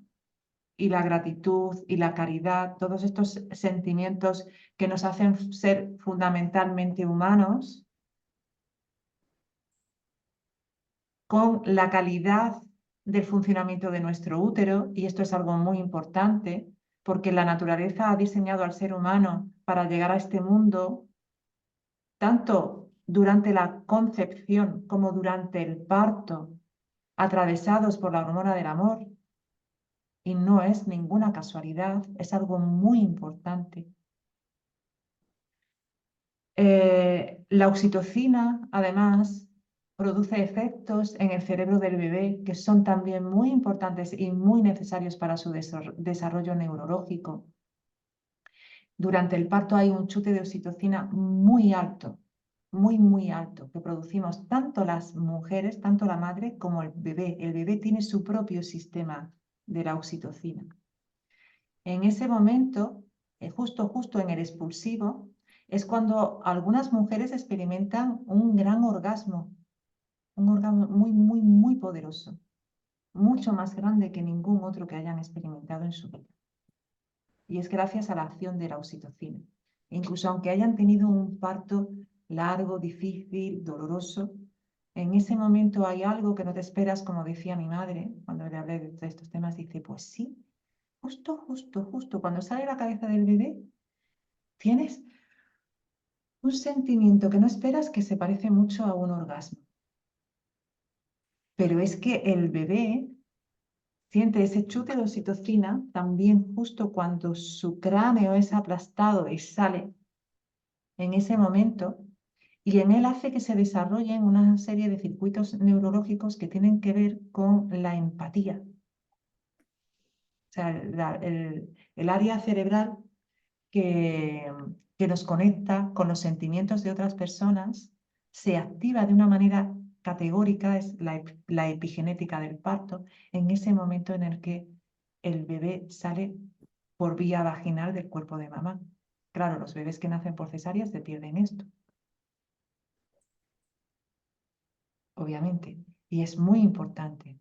y la gratitud y la caridad, todos estos sentimientos que nos hacen ser fundamentalmente humanos, con la calidad del funcionamiento de nuestro útero, y esto es algo muy importante, porque la naturaleza ha diseñado al ser humano para llegar a este mundo, tanto durante la concepción como durante el parto, atravesados por la hormona del amor, y no es ninguna casualidad, es algo muy importante. La oxitocina, además, produce efectos en el cerebro del bebé que son también muy importantes y muy necesarios para su desarrollo neurológico. Durante el parto hay un chute de oxitocina muy alto, muy alto, que producimos tanto las mujeres, tanto la madre como el bebé. El bebé tiene su propio sistema de la oxitocina. En ese momento, justo en el expulsivo, es cuando algunas mujeres experimentan un gran orgasmo, un orgasmo muy poderoso, mucho más grande que ningún otro que hayan experimentado en su vida. Y es gracias a la acción de la oxitocina. Incluso aunque hayan tenido un parto largo, difícil, doloroso, en ese momento hay algo que no te esperas, como decía mi madre, cuando le hablé de estos temas, dice, pues sí, justo, cuando sale la cabeza del bebé, tienes un sentimiento que no esperas que se parece mucho a un orgasmo. Pero es que el bebé siente ese chute de oxitocina también justo cuando su cráneo es aplastado y sale en ese momento, y en él hace que se desarrollen una serie de circuitos neurológicos que tienen que ver con la empatía. O sea, el área cerebral que nos conecta con los sentimientos de otras personas se activa de una manera categórica, es la epigenética del parto, en ese momento en el que el bebé sale por vía vaginal del cuerpo de mamá. Claro, los bebés que nacen por cesárea se pierden esto, obviamente, y es muy importante.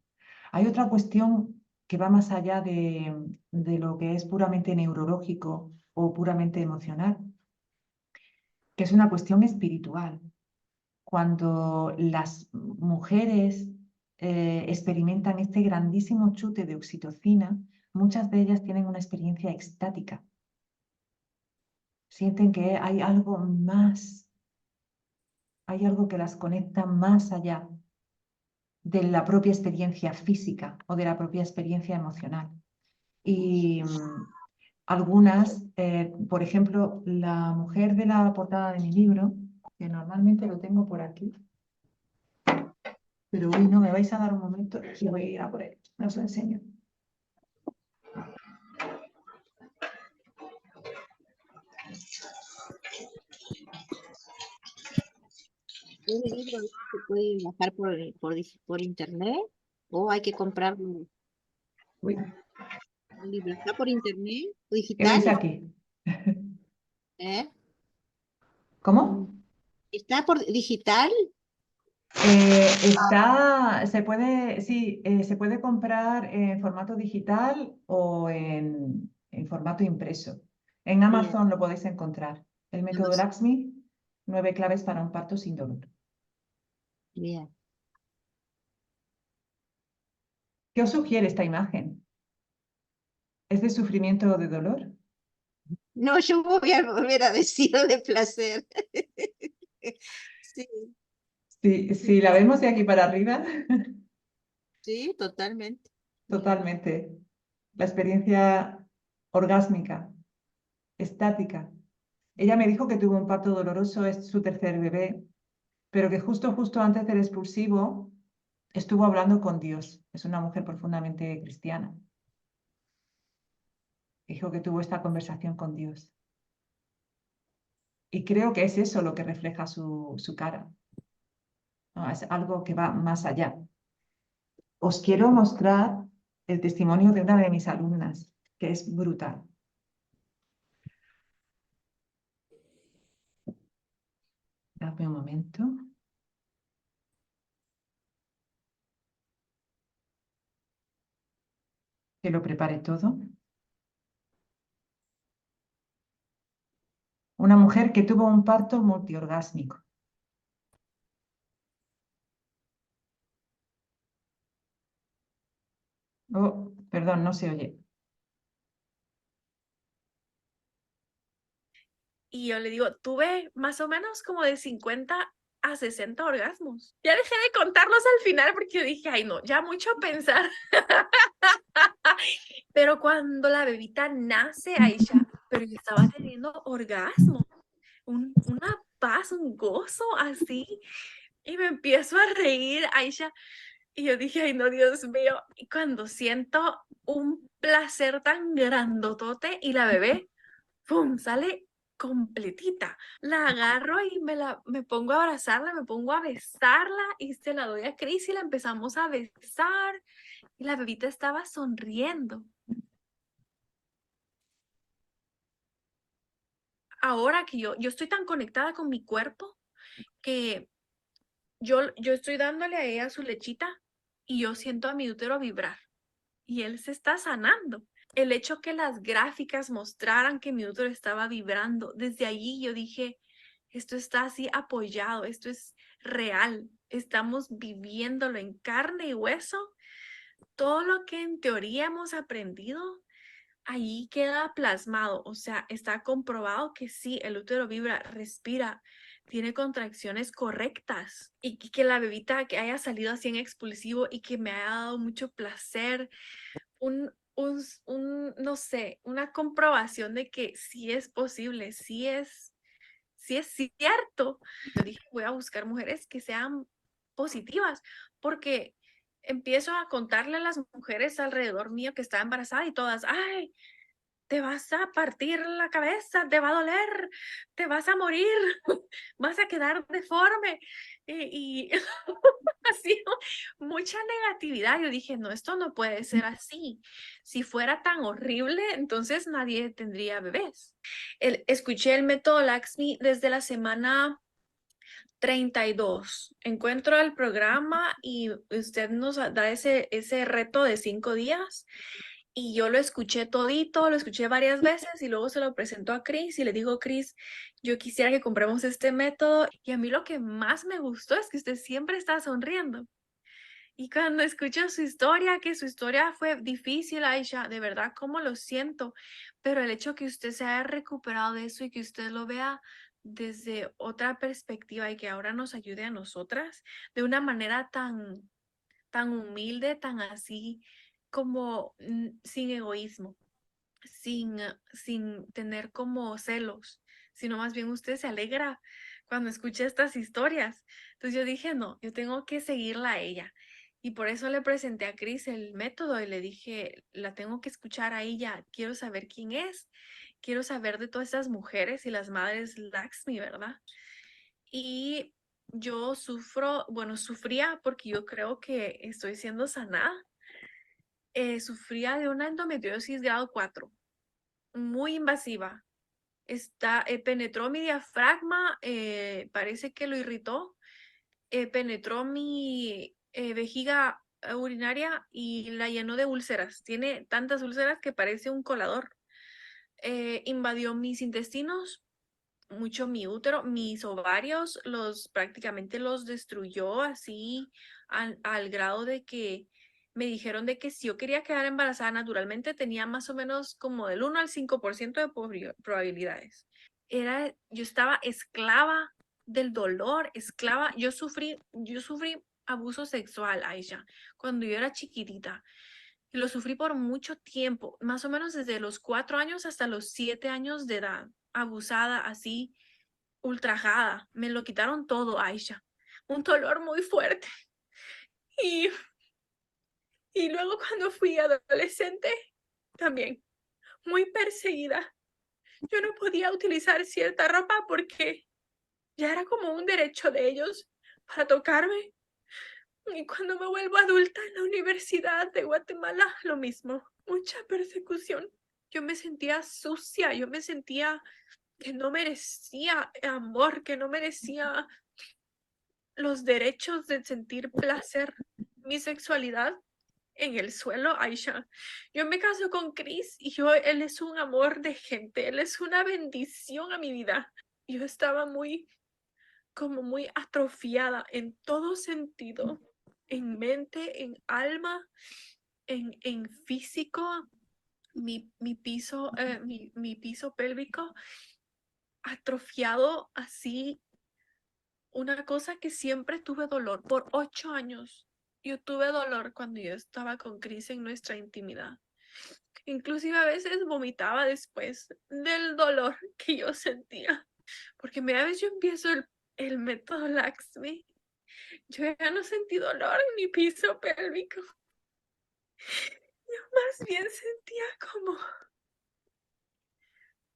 Hay otra cuestión que va más allá de lo que es puramente neurológico o puramente emocional, que es una cuestión espiritual. Cuando las mujeres experimentan este grandísimo chute de oxitocina, muchas de ellas tienen una experiencia extática. Sienten que hay algo más, hay algo que las conecta más allá de la propia experiencia física o de la propia experiencia emocional. Y algunas, por ejemplo, la mujer de la portada de mi libro, que normalmente lo tengo por aquí, pero hoy no, me vais a dar un momento y voy a ir a por él. Os lo enseño. ¿El libro se puede bajar por internet o hay que comprarlo? Uy, ¿El libro está por internet o ¿qué digital? veis aquí? ¿Eh? ¿Cómo? ¿Está por digital? Se puede comprar en formato digital o en formato impreso. En Bien, Amazon lo podéis encontrar. El método Amazon. Laxmi, 9 claves para un parto sin dolor. Bien. ¿Qué os sugiere esta imagen? ¿Es de sufrimiento o de dolor? No, yo voy a volver a decir de placer. Sí, Si la vemos de aquí para arriba, sí, totalmente. Bien. totalmente. La experiencia orgásmica, estática. Ella me dijo que tuvo un parto doloroso, es su tercer bebé, pero que justo antes del expulsivo estuvo hablando con Dios. Es una mujer profundamente cristiana. Dijo que tuvo esta conversación con Dios. Y creo que es eso lo que refleja su cara. No, es algo que va más allá. Os quiero mostrar el testimonio de una de mis alumnas, que es brutal. Dame un momento. Que lo prepare todo. Una mujer que tuvo un parto multiorgásmico. Oh, perdón, no se oye. Y yo le digo, tuve más o menos como de 50 a 60 orgasmos. Ya dejé de contarlos al final porque dije, ay no, ya mucho pensar. Pero cuando la bebita nace, Aisha, pero yo estaba teniendo orgasmo, una paz, un gozo así. Y me empiezo a reír, Aisha. Y yo dije, ay no, Dios mío. Y cuando siento un placer tan grandotote y la bebé, ¡pum!, sale completita. La agarro y me pongo a abrazarla, me pongo a besarla y se la doy a Cris y la empezamos a besar y la bebita estaba sonriendo. Ahora que yo estoy tan conectada con mi cuerpo que yo estoy dándole a ella su lechita y yo siento a mi útero vibrar y él se está sanando. El hecho que las gráficas mostraran que mi útero estaba vibrando, desde allí yo dije, esto está así apoyado, esto es real, estamos viviéndolo en carne y hueso. Todo lo que en teoría hemos aprendido, ahí queda plasmado, o sea, está comprobado que sí, el útero vibra, respira, tiene contracciones correctas y que la bebita que haya salido así en expulsivo y que me haya dado mucho placer, no sé, una comprobación de que sí es posible, sí es cierto. Yo dije, voy a buscar mujeres que sean positivas, porque empiezo a contarle a las mujeres alrededor mío que están embarazadas y todas, ay, te vas a partir la cabeza, te va a doler, te vas a morir, vas a quedar deforme. Y así, mucha negatividad. Yo dije, no, esto no puede ser así. Si fuera tan horrible, entonces nadie tendría bebés. Escuché el método Laxmi desde la semana 32. Encuentro el programa y usted nos da ese reto de 5 días. Y yo lo escuché todito, lo escuché varias veces y luego se lo presentó a Chris y le digo, Chris, yo quisiera que compremos este método. Y a mí lo que más me gustó es que usted siempre está sonriendo. Y cuando escucho su historia, que su historia fue difícil, Aisha, de verdad, cómo lo siento, pero el hecho que usted se haya recuperado de eso y que usted lo vea desde otra perspectiva y que ahora nos ayude a nosotras de una manera tan humilde, tan así como sin egoísmo, sin tener como celos, sino más bien usted se alegra cuando escucha estas historias. Entonces yo dije, no, yo tengo que seguirla a ella. Y por eso le presenté a Cris el método y le dije, la tengo que escuchar a ella, quiero saber quién es, quiero saber de todas estas mujeres y las madres Laxmi, ¿verdad? Y yo sufría porque yo creo que estoy siendo sanada. Sufría de una endometriosis grado 4, muy invasiva. Penetró mi diafragma, parece que lo irritó, penetró mi vejiga urinaria y la llenó de úlceras. Tiene tantas úlceras que parece un colador. Invadió mis intestinos, mucho mi útero, mis ovarios, prácticamente los destruyó así al grado de que me dijeron de que si yo quería quedar embarazada naturalmente tenía más o menos como del 1 al 5% de probabilidades. Yo estaba esclava del dolor, esclava, yo sufrí abuso sexual, Aisha, cuando yo era chiquitita. Y lo sufrí por mucho tiempo, más o menos desde los 4 años hasta los 7 años de edad, abusada, así, ultrajada. Me lo quitaron todo, Aisha. Un dolor muy fuerte. Y, y luego cuando fui adolescente, también muy perseguida. Yo no podía utilizar cierta ropa porque ya era como un derecho de ellos para tocarme. Y cuando me vuelvo adulta en la Universidad de Guatemala, lo mismo, mucha persecución. Yo me sentía sucia, yo me sentía que no merecía amor, que no merecía los derechos de sentir placer, mi sexualidad en el suelo, Aisha. Yo me caso con Chris y él es un amor de gente, él es una bendición a mi vida. Yo estaba como muy atrofiada en todo sentido, en mente, en alma, en físico, mi piso pélvico atrofiado así, una cosa que siempre tuve dolor por 8 años. Yo tuve dolor cuando yo estaba con Chris en nuestra intimidad. Inclusive a veces vomitaba después del dolor que yo sentía. Porque a veces yo empiezo el método Laxmi, yo ya no sentí dolor en mi piso pélvico. Yo más bien sentía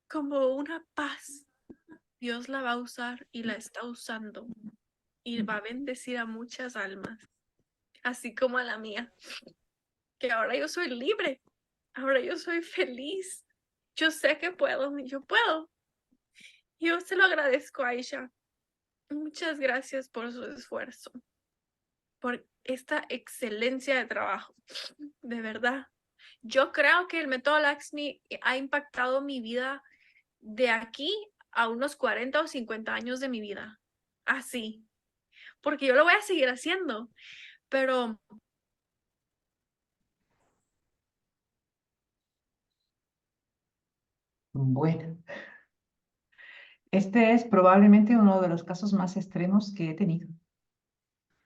como una paz. Dios la va a usar y la está usando. Y va a bendecir a muchas almas, así como a la mía. Que ahora yo soy libre. Ahora yo soy feliz. Yo sé que puedo. Yo puedo. Yo se lo agradezco a Aisha. Muchas gracias por su esfuerzo. Por esta excelencia de trabajo. De verdad. Yo creo que el método Laxmi ha impactado mi vida de aquí a unos 40 o 50 años de mi vida. Así. Porque yo lo voy a seguir haciendo. Pero Bueno, este es probablemente uno de los casos más extremos que he tenido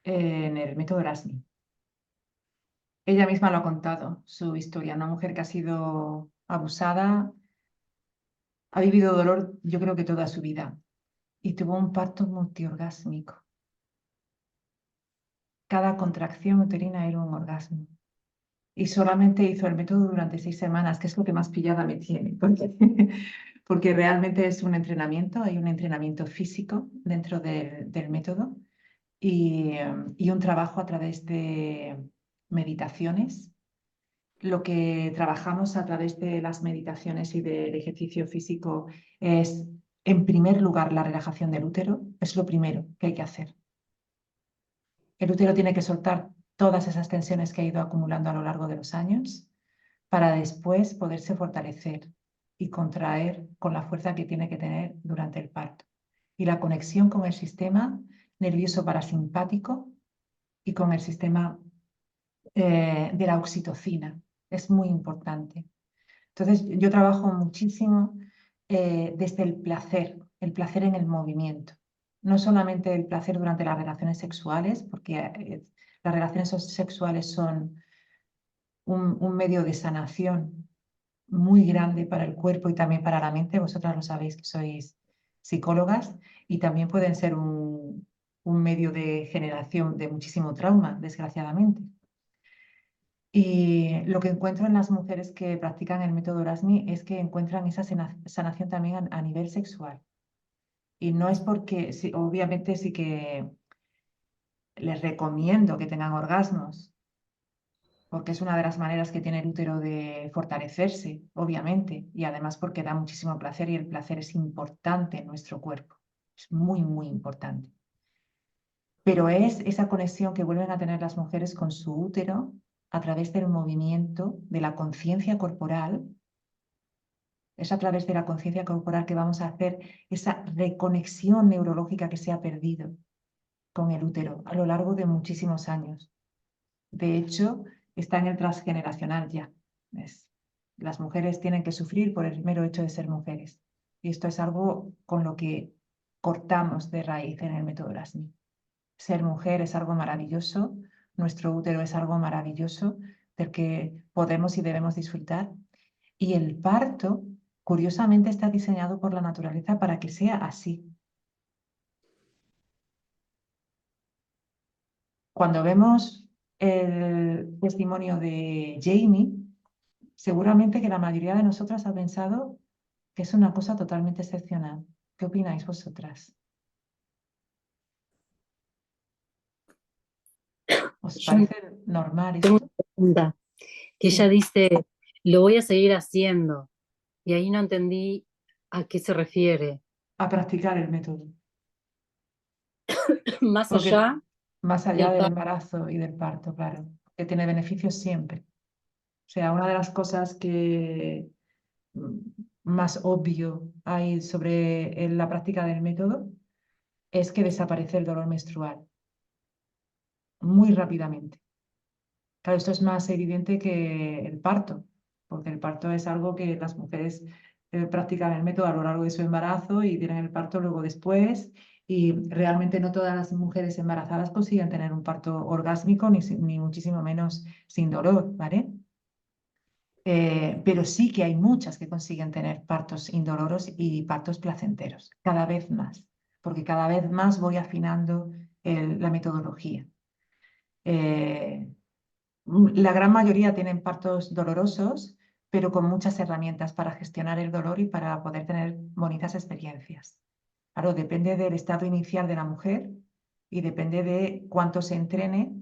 en el método Erasmi. Ella misma lo ha contado, su historia, una mujer que ha sido abusada, ha vivido dolor, yo creo que toda su vida, y tuvo un parto multiorgásmico. Cada contracción uterina era un orgasmo. Y solamente hizo el método durante 6 semanas, que es lo que más pillada me tiene, porque realmente es un entrenamiento, hay un entrenamiento físico dentro del método y un trabajo a través de meditaciones. Lo que trabajamos a través de las meditaciones y del ejercicio físico es, en primer lugar, la relajación del útero. Es lo primero que hay que hacer. El útero tiene que soltar todas esas tensiones que ha ido acumulando a lo largo de los años para después poderse fortalecer y contraer con la fuerza que tiene que tener durante el parto. Y la conexión con el sistema nervioso parasimpático y con el sistema de la oxitocina es muy importante. Entonces, yo trabajo muchísimo desde el placer en el movimiento. No solamente el placer durante las relaciones sexuales, porque las relaciones sexuales son un medio de sanación muy grande para el cuerpo y también para la mente. Vosotras lo sabéis que sois psicólogas y también pueden ser un medio de generación de muchísimo trauma, desgraciadamente. Y lo que encuentro en las mujeres que practican el método Erasmi es que encuentran esa sanación también a nivel sexual. Y no es porque, obviamente sí que les recomiendo que tengan orgasmos, porque es una de las maneras que tiene el útero de fortalecerse, obviamente, y además porque da muchísimo placer y el placer es importante en nuestro cuerpo, es muy, muy importante. Pero es esa conexión que vuelven a tener las mujeres con su útero a través del movimiento, de la conciencia corporal. Es a través de la conciencia corporal que vamos a hacer esa reconexión neurológica que se ha perdido con el útero a lo largo de muchísimos años. De hecho, está en el transgeneracional ya. Las mujeres tienen que sufrir por el mero hecho de ser mujeres. Y esto es algo con lo que cortamos de raíz en el método Erasmi. Ser mujer es algo maravilloso, nuestro útero es algo maravilloso del que podemos y debemos disfrutar. Y el parto, curiosamente, está diseñado por la naturaleza para que sea así. Cuando vemos el testimonio de Jamie, seguramente que la mayoría de nosotras ha pensado que es una cosa totalmente excepcional. ¿Qué opináis vosotras? ¿Os Yo parece normal tengo esto? una pregunta, que Sí. ella dice, lo voy a seguir haciendo, y ahí no entendí a qué se refiere. A practicar el método. Más Porque allá más allá del del parto. embarazo y del parto, claro, que tiene beneficios siempre. O sea, una de las cosas que más obvio hay sobre la práctica del método es que desaparece el dolor menstrual muy rápidamente. Claro, esto es más evidente que el parto, porque el parto es algo que las mujeres practican el método a lo largo de su embarazo y tienen el parto luego después. Y realmente no todas las mujeres embarazadas consiguen tener un parto orgásmico, ni muchísimo menos sin dolor, ¿vale? Pero sí que hay muchas que consiguen tener partos indoloros y partos placenteros, cada vez más, porque cada vez más voy afinando la metodología. La gran mayoría tienen partos dolorosos, pero con muchas herramientas para gestionar el dolor y para poder tener bonitas experiencias. Claro, depende del estado inicial de la mujer y depende de cuánto se entrene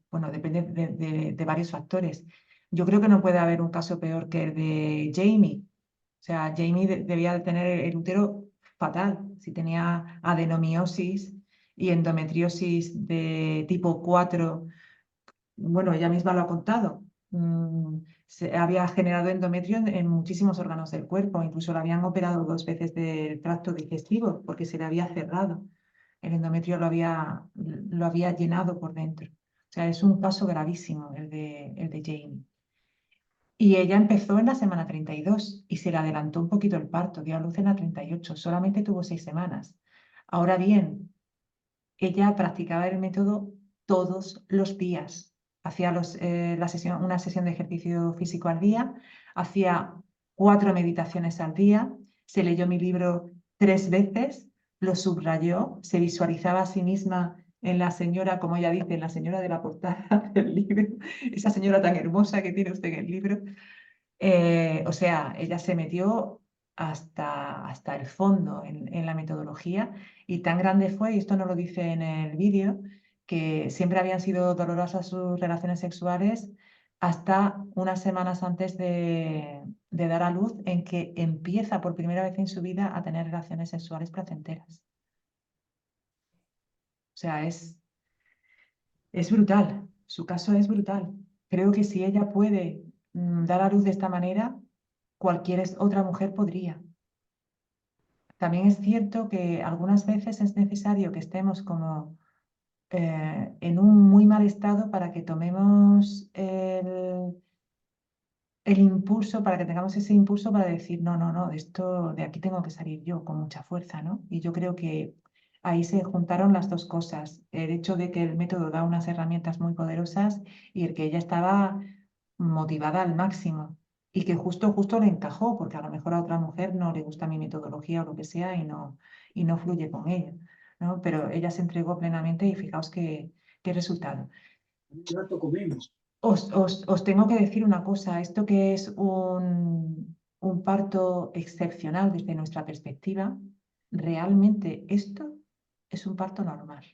bueno, depende de varios factores. Yo creo que no puede haber un caso peor que el de Jamie. O sea, Jamie debía de tener el útero fatal si tenía adenomiosis y endometriosis de tipo 4. Bueno, ella misma lo ha contado. Se había generado endometrio en muchísimos órganos del cuerpo, incluso la habían operado 2 veces del tracto digestivo porque se le había cerrado. El endometrio lo había llenado por dentro. O sea, es un caso gravísimo el de Jamie. Y ella empezó en la semana 32 y se le adelantó un poquito el parto, dio a luz en la 38, solamente tuvo 6 semanas. Ahora bien, ella practicaba el método todos los días. Hacía una sesión de ejercicio físico al día, hacía 4 meditaciones al día, se leyó mi libro 3 veces, lo subrayó, se visualizaba a sí misma en la señora, como ella dice, en la señora de la portada del libro, esa señora tan hermosa que tiene usted en el libro. O sea, ella se metió hasta el fondo en la metodología y tan grande fue, y esto no lo dice en el vídeo, que siempre habían sido dolorosas sus relaciones sexuales hasta unas semanas antes de dar a luz, en que empieza por primera vez en su vida a tener relaciones sexuales placenteras. O sea, es brutal, su caso es brutal. Creo que si ella puede dar a luz de esta manera, cualquier otra mujer podría. También es cierto que algunas veces es necesario que estemos como en un muy mal estado para que tomemos el impulso, para que tengamos ese impulso para decir, no, no, no, de aquí tengo que salir yo con mucha fuerza, ¿no? Y yo creo que ahí se juntaron las dos cosas, el hecho de que el método da unas herramientas muy poderosas y el que ella estaba motivada al máximo y que justo le encajó, porque a lo mejor a otra mujer no le gusta mi metodología o lo que sea y no fluye con ella, ¿no? Pero ella se entregó plenamente y fijaos qué resultado. Un rato comimos. Os tengo que decir una cosa, esto que es un parto excepcional desde nuestra perspectiva, realmente esto es un parto normal.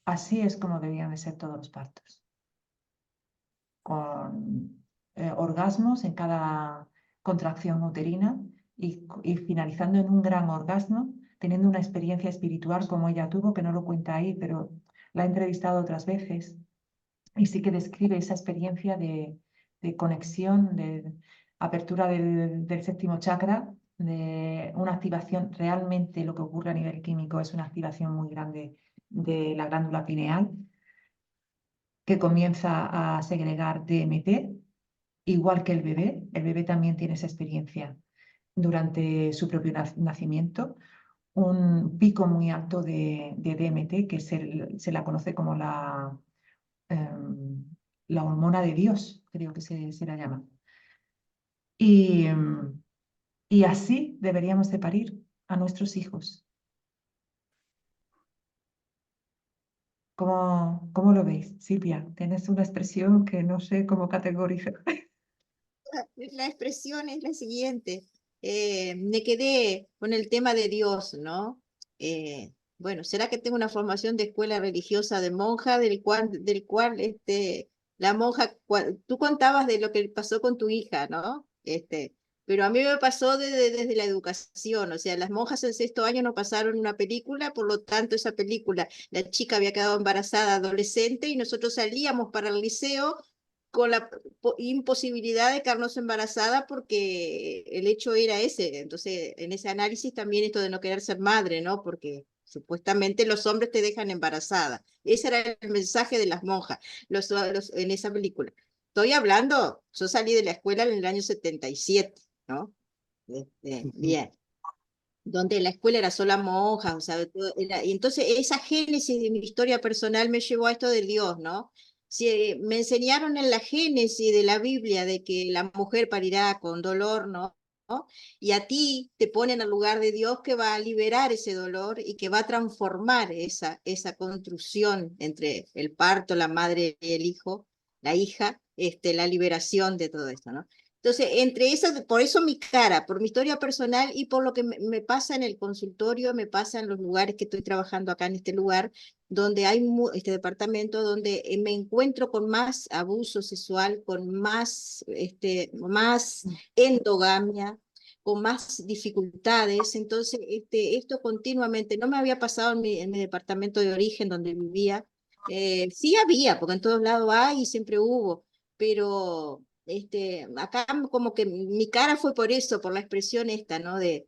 Así es como debían de ser todos los partos, con orgasmos en cada contracción uterina y finalizando en un gran orgasmo, teniendo una experiencia espiritual como ella tuvo, que no lo cuenta ahí, pero la he entrevistado otras veces. Y sí que describe esa experiencia de conexión, de apertura del séptimo chakra, de una activación. Realmente lo que ocurre a nivel químico es una activación muy grande de la glándula pineal, que comienza a segregar DMT, igual que el bebé. El bebé también tiene esa experiencia durante su propio nacimiento. Un pico muy alto de DMT, que se la conoce como em, la hormona de Dios, creo que se la llama. Y así deberíamos de parir a nuestros hijos. ¿Cómo lo veis, Silvia? Tienes una expresión que no sé cómo categorizar. La expresión es la siguiente. Me quedé con el tema de Dios, ¿no? Bueno, ¿será que tengo una formación de escuela religiosa de monja, del cual la monja, tú contabas de lo que pasó con tu hija, ¿no? Pero a mí me pasó desde la educación, o sea, las monjas en 6º año no pasaron una película, por lo tanto esa película, la chica había quedado embarazada adolescente y nosotros salíamos para el liceo con la imposibilidad de quedarnos embarazada porque el hecho era ese. Entonces, en ese análisis también esto de no querer ser madre, ¿no? Porque Supuestamente los hombres te dejan embarazada. Ese era el mensaje de las monjas en esa película. Estoy hablando, yo salí de la escuela en el año 77, ¿no? Bien, donde la escuela era sola monjas, o sea, y entonces esa génesis de mi historia personal me llevó a esto de Dios, ¿no? Si, me enseñaron en la génesis de la Biblia de que la mujer parirá con dolor, ¿no? Y a ti te ponen al lugar de Dios que va a liberar ese dolor y que va a transformar esa construcción entre el parto, la madre y el hijo, la hija, la liberación de todo esto, ¿no? Entonces, entre esas, por eso mi cara, por mi historia personal y por lo que me pasa en el consultorio, me pasa en los lugares que estoy trabajando acá en este lugar, donde hay este departamento, donde me encuentro con más abuso sexual, con más endogamia, con más dificultades. Entonces, esto continuamente, no me había pasado en mi departamento de origen donde vivía. Sí había, porque en todos lados hay y siempre hubo, pero acá como que mi cara fue por eso, por la expresión esta, ¿no? De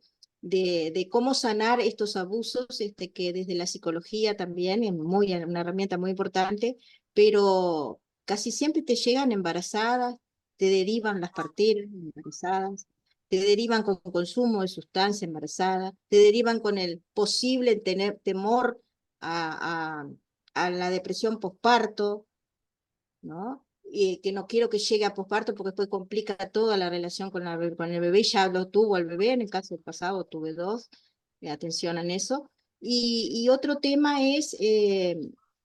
cómo sanar estos abusos, que desde la psicología también es una herramienta muy importante, pero casi siempre te llegan embarazadas, te derivan las parteras embarazadas, te derivan con consumo de sustancia embarazada, te derivan con el posible tener temor a, a la depresión posparto, ¿no? Y que no quiero que llegue a posparto porque después complica toda la relación con el bebé, ya lo tuvo el bebé, en el caso del pasado tuve dos, atención en eso. Y otro tema es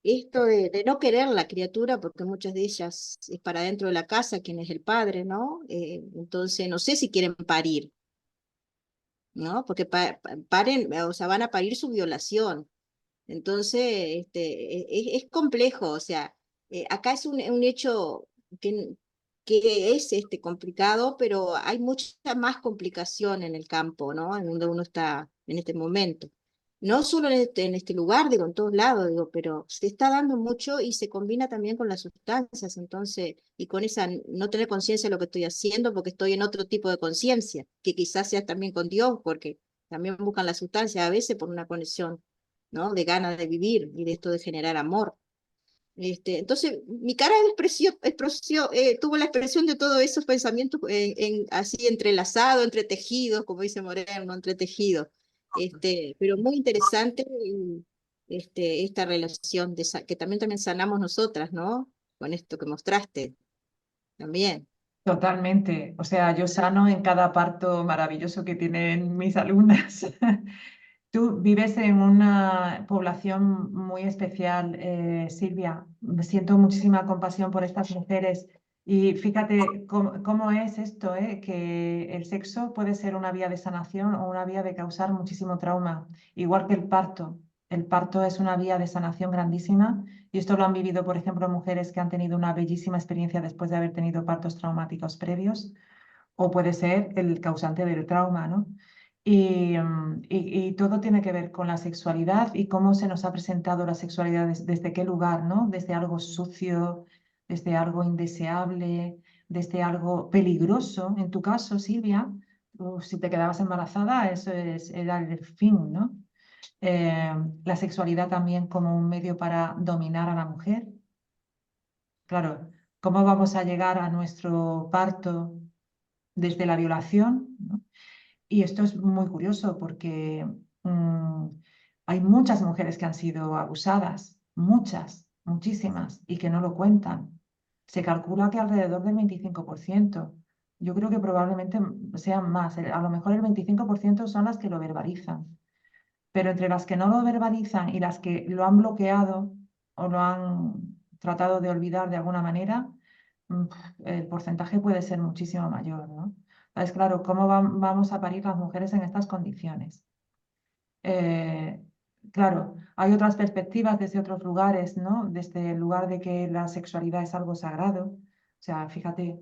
esto de no querer la criatura, porque muchas de ellas es para dentro de la casa, quien es el padre, ¿no? Entonces no sé si quieren parir, ¿no? Porque paren, o sea, van a parir su violación. Entonces, es complejo, o sea, acá es un hecho que es complicado, pero hay mucha más complicación en el campo, ¿no? En donde uno está en este momento. No solo en este lugar, digo, en todos lados, digo, pero se está dando mucho y se combina también con las sustancias, entonces, y con esa no tener conciencia de lo que estoy haciendo, porque estoy en otro tipo de conciencia, que quizás sea también con Dios, porque también buscan la sustancia a veces por una conexión, ¿no? De ganas de vivir y de esto de generar amor. Entonces, mi cara tuvo la expresión de todos esos pensamientos así entrelazados, entretejidos, como dice Moreno, entretejidos. Pero muy interesante esta relación que también sanamos nosotras, ¿no? Con esto que mostraste también. Totalmente. O sea, yo sano en cada parto maravilloso que tienen mis alumnas. Tú vives en una población muy especial, Silvia. Siento muchísima compasión por estas mujeres. Y fíjate cómo es esto, que el sexo puede ser una vía de sanación o una vía de causar muchísimo trauma, igual que el parto. El parto es una vía de sanación grandísima y esto lo han vivido, por ejemplo, mujeres que han tenido una bellísima experiencia después de haber tenido partos traumáticos previos, o puede ser el causante del trauma, ¿no? Y todo tiene que ver con la sexualidad y cómo se nos ha presentado la sexualidad desde qué lugar, ¿no? Desde algo sucio, desde algo indeseable, desde algo peligroso. En tu caso, Silvia, si te quedabas embarazada, era el fin, ¿no? La sexualidad también como un medio para dominar a la mujer. Claro, ¿cómo vamos a llegar a nuestro parto desde la violación, ¿no? Y esto es muy curioso porque hay muchas mujeres que han sido abusadas, muchas, muchísimas, y que no lo cuentan. Se calcula que alrededor del 25%. Yo creo que probablemente sean más. A lo mejor el 25% son las que lo verbalizan. Pero entre las que no lo verbalizan y las que lo han bloqueado o lo han tratado de olvidar de alguna manera, mm, el porcentaje puede ser muchísimo mayor, ¿no? Es claro, ¿cómo vamos a parir las mujeres en estas condiciones? Eh, claro, hay otras perspectivas desde otros lugares, ¿no? Desde el lugar de que la sexualidad es algo sagrado. O sea, fíjate,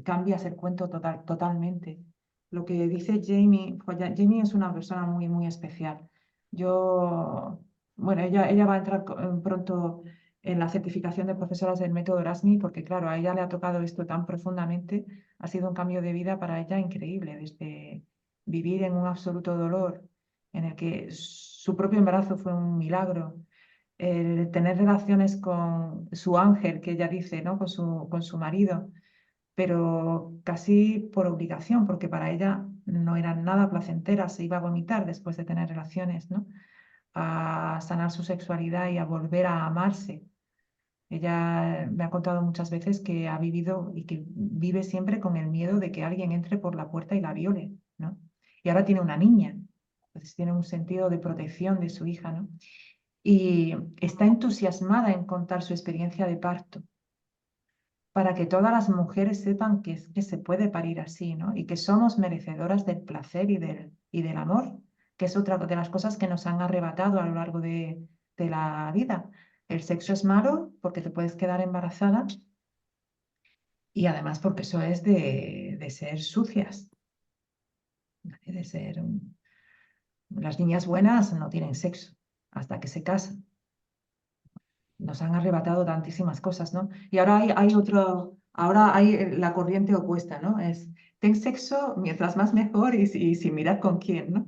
cambias el cuento totalmente. Lo que dice Jamie, pues Jamie es una persona muy, muy especial. Bueno, ella va a entrar pronto en la certificación de profesoras del método Erasmi, porque claro, a ella le ha tocado esto tan profundamente, ha sido un cambio de vida para ella increíble, desde vivir en un absoluto dolor en el que su propio embarazo fue un milagro, el tener relaciones con su ángel, que ella dice, ¿no? Con su marido, pero casi por obligación, porque para ella no eran nada placenteras, se iba a vomitar después de tener relaciones, ¿no? A sanar su sexualidad y a volver a amarse. Ella me ha contado muchas veces que ha vivido y que vive siempre con el miedo de que alguien entre por la puerta y la viole, ¿no? Y ahora tiene una niña, entonces tiene un sentido de protección de su hija, ¿no? Y está entusiasmada en contar su experiencia de parto para que todas las mujeres sepan que se puede parir así, ¿no? Y que somos merecedoras del placer y del amor, que es otra de las cosas que nos han arrebatado a lo largo de la vida. El sexo es malo porque te puedes quedar embarazada y además porque eso es de ser sucias, ¿vale? De ser... Las niñas buenas no tienen sexo hasta que se casan. Nos han arrebatado tantísimas cosas, ¿no? Y ahora ahora hay la corriente opuesta, ¿no? Es, ten sexo mientras más mejor y sin mirar con quién, ¿no?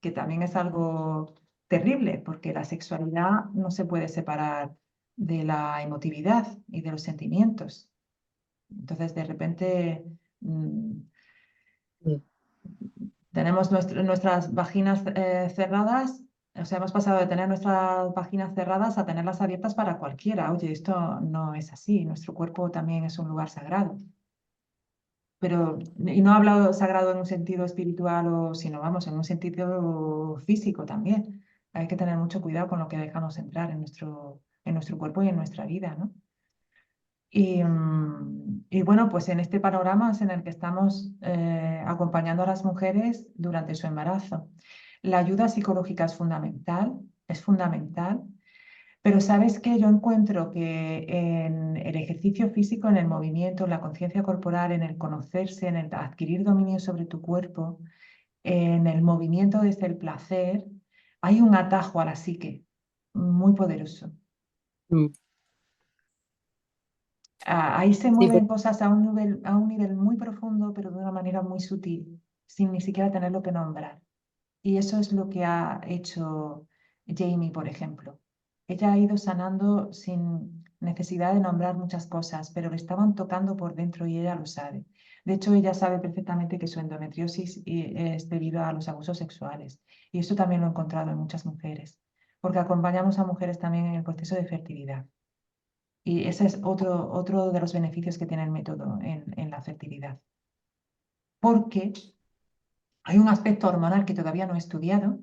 Que también es algo terrible, porque la sexualidad no se puede separar de la emotividad y de los sentimientos. Entonces, de repente, Sí. tenemos nuestras vaginas cerradas, o sea, hemos pasado de tener nuestras vaginas cerradas a tenerlas abiertas para cualquiera. Oye, esto no es así, nuestro cuerpo también es un lugar sagrado. Pero, y no he hablado sagrado en un sentido espiritual, sino vamos, en un sentido físico también. Hay que tener mucho cuidado con lo que dejamos entrar en nuestro cuerpo y en nuestra vida, ¿no? Y bueno, pues en este panorama es en el que estamos acompañando a las mujeres durante su embarazo. La ayuda psicológica es fundamental, pero sabes que yo encuentro que en el ejercicio físico, en el movimiento, en la conciencia corporal, en el conocerse, en el adquirir dominio sobre tu cuerpo, en el movimiento desde el placer, hay un atajo a la psique muy poderoso. Mm. Ahí se Sí, mueven cosas a un nivel muy profundo, pero de una manera muy sutil, sin ni siquiera tenerlo que nombrar. Y eso es lo que ha hecho Jamie, por ejemplo. Ella ha ido sanando sin necesidad de nombrar muchas cosas, pero le estaban tocando por dentro y ella lo sabe. De hecho, ella sabe perfectamente que su endometriosis es debido a los abusos sexuales. Y esto también lo he encontrado en muchas mujeres, porque acompañamos a mujeres también en el proceso de fertilidad. Y ese es otro de los beneficios que tiene el método en la fertilidad. Porque hay un aspecto hormonal que todavía no he estudiado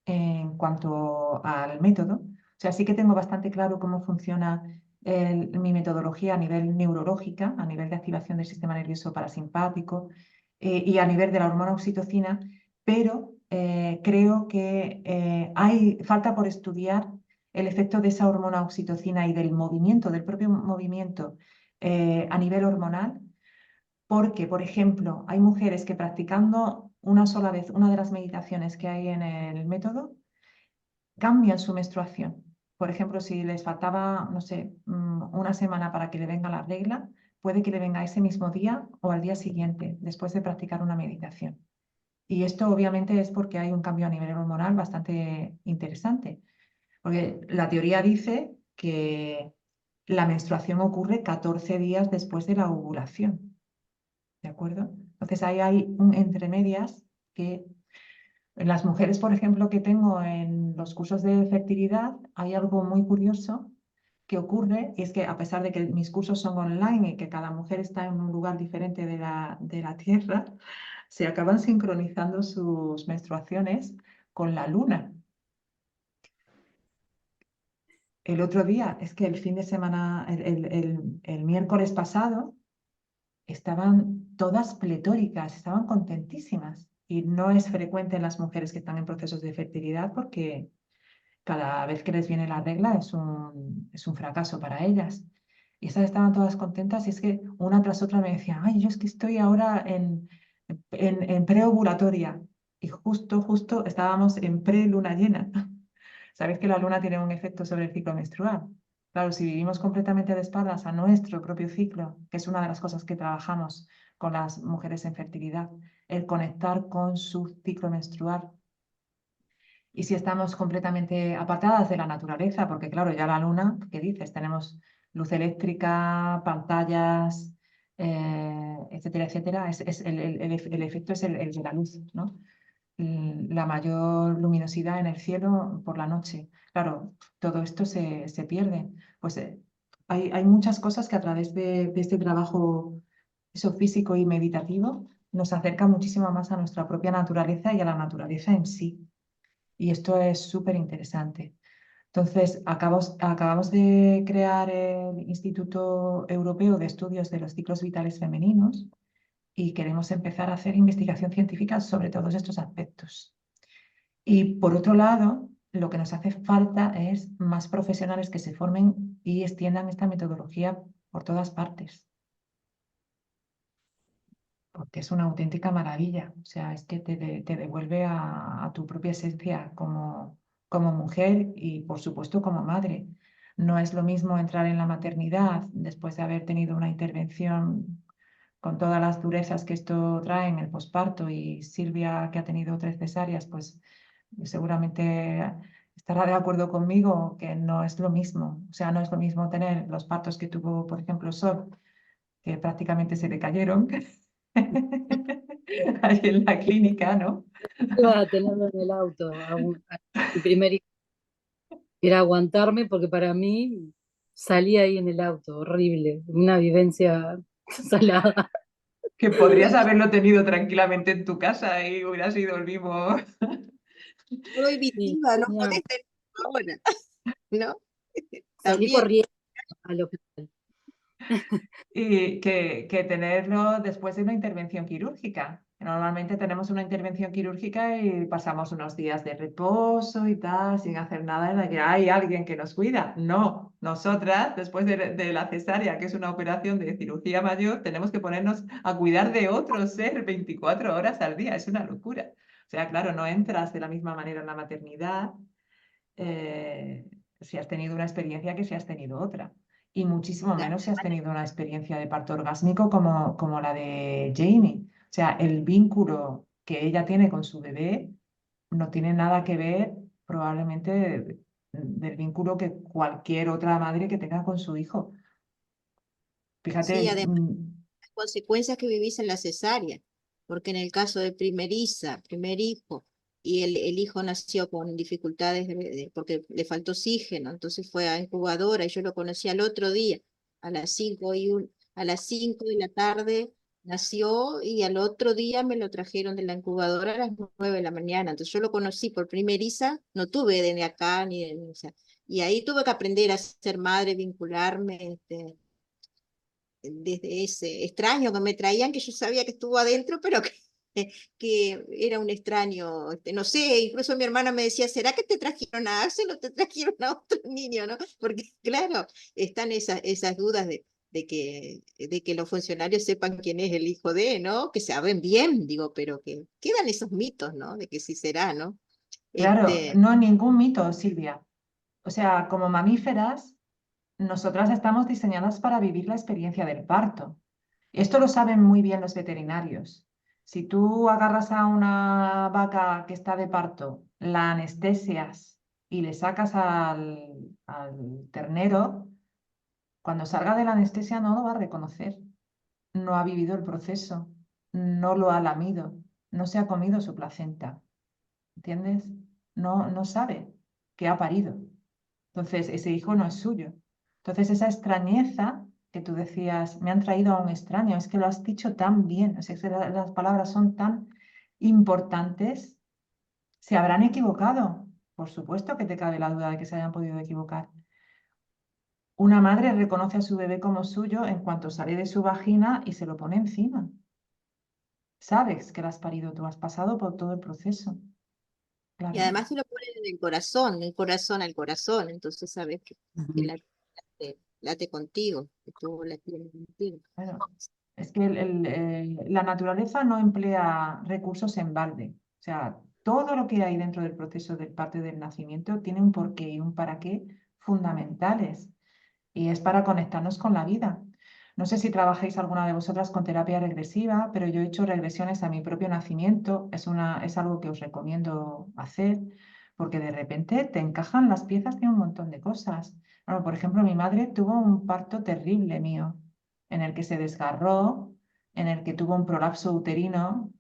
en cuanto al método. O sea, sí que tengo bastante claro cómo funciona mi metodología a nivel neurológica, a nivel de activación del sistema nervioso parasimpático y a nivel de la hormona oxitocina, pero creo que falta por estudiar el efecto de esa hormona oxitocina y del movimiento, del propio movimiento a nivel hormonal, porque, por ejemplo, hay mujeres que practicando una sola vez una de las meditaciones que hay en el método, cambian su menstruación. Por ejemplo, si les faltaba, no sé, una semana para que le venga la regla, puede que le venga ese mismo día o al día siguiente, después de practicar una meditación. Y esto obviamente es porque hay un cambio a nivel hormonal bastante interesante, porque la teoría dice que la menstruación ocurre 14 días después de la ovulación, ¿de acuerdo? Entonces ahí hay un entre medias que en las mujeres, por ejemplo, que tengo en los cursos de fertilidad, hay algo muy curioso que ocurre, y es que a pesar de que mis cursos son online y que cada mujer está en un lugar diferente de la Tierra, se acaban sincronizando sus menstruaciones con la luna. El otro día, es que el fin de semana, el miércoles pasado, estaban todas pletóricas, estaban contentísimas. Y no es frecuente en las mujeres que están en procesos de fertilidad porque cada vez que les viene la regla es un fracaso para ellas. Y esas estaban todas contentas y es que una tras otra me decían, ay, yo es que estoy ahora en preovulatoria. Y justo estábamos en pre-luna llena. Sabéis que la luna tiene un efecto sobre el ciclo menstrual. Claro, si vivimos completamente de espaldas a nuestro propio ciclo, que es una de las cosas que trabajamos con las mujeres en fertilidad, el conectar con su ciclo menstrual, y si estamos completamente apartadas de la naturaleza, porque claro, ya la luna, ¿qué dices? Tenemos luz eléctrica, pantallas, etcétera, etcétera. El efecto es el de la luz, ¿no? La mayor luminosidad en el cielo por la noche. Claro, todo esto se pierde. Pues hay muchas cosas que a través de este trabajo eso, físico y meditativo nos acerca muchísimo más a nuestra propia naturaleza y a la naturaleza en sí. Y esto es súper interesante. Entonces, acabamos de crear el Instituto Europeo de Estudios de los Ciclos Vitales Femeninos y queremos empezar a hacer investigación científica sobre todos estos aspectos. Y por otro lado, lo que nos hace falta es más profesionales que se formen y extiendan esta metodología por todas partes, porque es una auténtica maravilla. O sea, es que te devuelve a tu propia esencia como mujer y, por supuesto, como madre. No es lo mismo entrar en la maternidad después de haber tenido una intervención con todas las durezas que esto trae en el posparto, y Silvia, que ha tenido 3 cesáreas, pues seguramente estará de acuerdo conmigo que no es lo mismo. O sea, no es lo mismo tener los partos que tuvo, por ejemplo, Sol, que prácticamente se le cayeron ahí en la clínica, ¿no? Iba a tenerlo en el auto, mi primer hijo. Era aguantarme porque para mí salía ahí en el auto, horrible, una vivencia salada. Que podrías haberlo tenido tranquilamente en tu casa y hubiera sido el mismo. Prohibitiva, no Tenía- podés tener ahora, ¿no? salí También. corriendo al hospital. Y que tenerlo después de una intervención quirúrgica. Normalmente tenemos una intervención quirúrgica y pasamos unos días de reposo y tal, sin hacer nada, en la que hay alguien que nos cuida. No, nosotras, después de la cesárea, que es una operación de cirugía mayor, tenemos que ponernos a cuidar de otro ser 24 horas al día. Es una locura. O sea, claro, no entras de la misma manera en la maternidad, eh, si has tenido una experiencia que si has tenido otra. Y muchísimo menos si has tenido una experiencia de parto orgásmico como la de Jamie. O sea, el vínculo que ella tiene con su bebé no tiene nada que ver probablemente del vínculo que cualquier otra madre que tenga con su hijo. Sí, Fíjate, además, consecuencias que vivís en la cesárea, porque en el caso de primeriza, primer hijo, y el hijo nació con dificultades porque le faltó oxígeno, entonces fue a incubadora y yo lo conocí al otro día, a las 5 de la tarde nació y al otro día me lo trajeron de la incubadora a las 9 de la mañana, entonces yo lo conocí por primeriza, no tuve de acá ni de, o sea, y ahí tuve que aprender a ser madre, vincularme, desde ese extraño que me traían, que yo sabía que estuvo adentro, pero que era un extraño, no sé, incluso mi hermana me decía, ¿será que te trajeron a Axel o te trajeron a otro niño, no? Porque claro, están esas dudas de que los funcionarios sepan quién es el hijo de, ¿no? Que saben bien, digo, pero que quedan esos mitos, ¿no? De que sí será, ¿no? claro, Este, no ningún mito, Silvia. O sea, como mamíferas, nosotras estamos diseñadas para vivir la experiencia del parto. Esto lo saben muy bien los veterinarios. Si tú agarras a una vaca que está de parto, la anestesias y le sacas al ternero, cuando salga de la anestesia no lo va a reconocer. No ha vivido el proceso, no lo ha lamido, no se ha comido su placenta. ¿Entiendes? No sabe que ha parido. Entonces, ese hijo no es suyo. Entonces, esa extrañeza que tú decías, me han traído a un extraño, es que lo has dicho tan bien, o sea, es que las palabras son tan importantes. ¿Se habrán equivocado? Por supuesto que te cabe la duda de que se hayan podido equivocar. Una madre reconoce a su bebé como suyo en cuanto sale de su vagina y se lo pone encima. Sabes que lo has parido, tú has pasado por todo el proceso. y Claro. además se lo ponen en el corazón al corazón, entonces sabes que late contigo, que tú la tienes contigo. Bueno, es que la naturaleza no emplea recursos en balde. O sea, todo lo que hay dentro del proceso del parto y del nacimiento tiene un porqué y un para qué fundamentales. Y es para conectarnos con la vida. No sé si trabajáis alguna de vosotras con terapia regresiva, pero yo he hecho regresiones a mi propio nacimiento. Es algo que os recomiendo hacer, porque de repente te encajan las piezas de un montón de cosas. Bueno, por ejemplo, mi madre tuvo un parto terrible mío, en el que se desgarró, en el que tuvo un prolapso uterino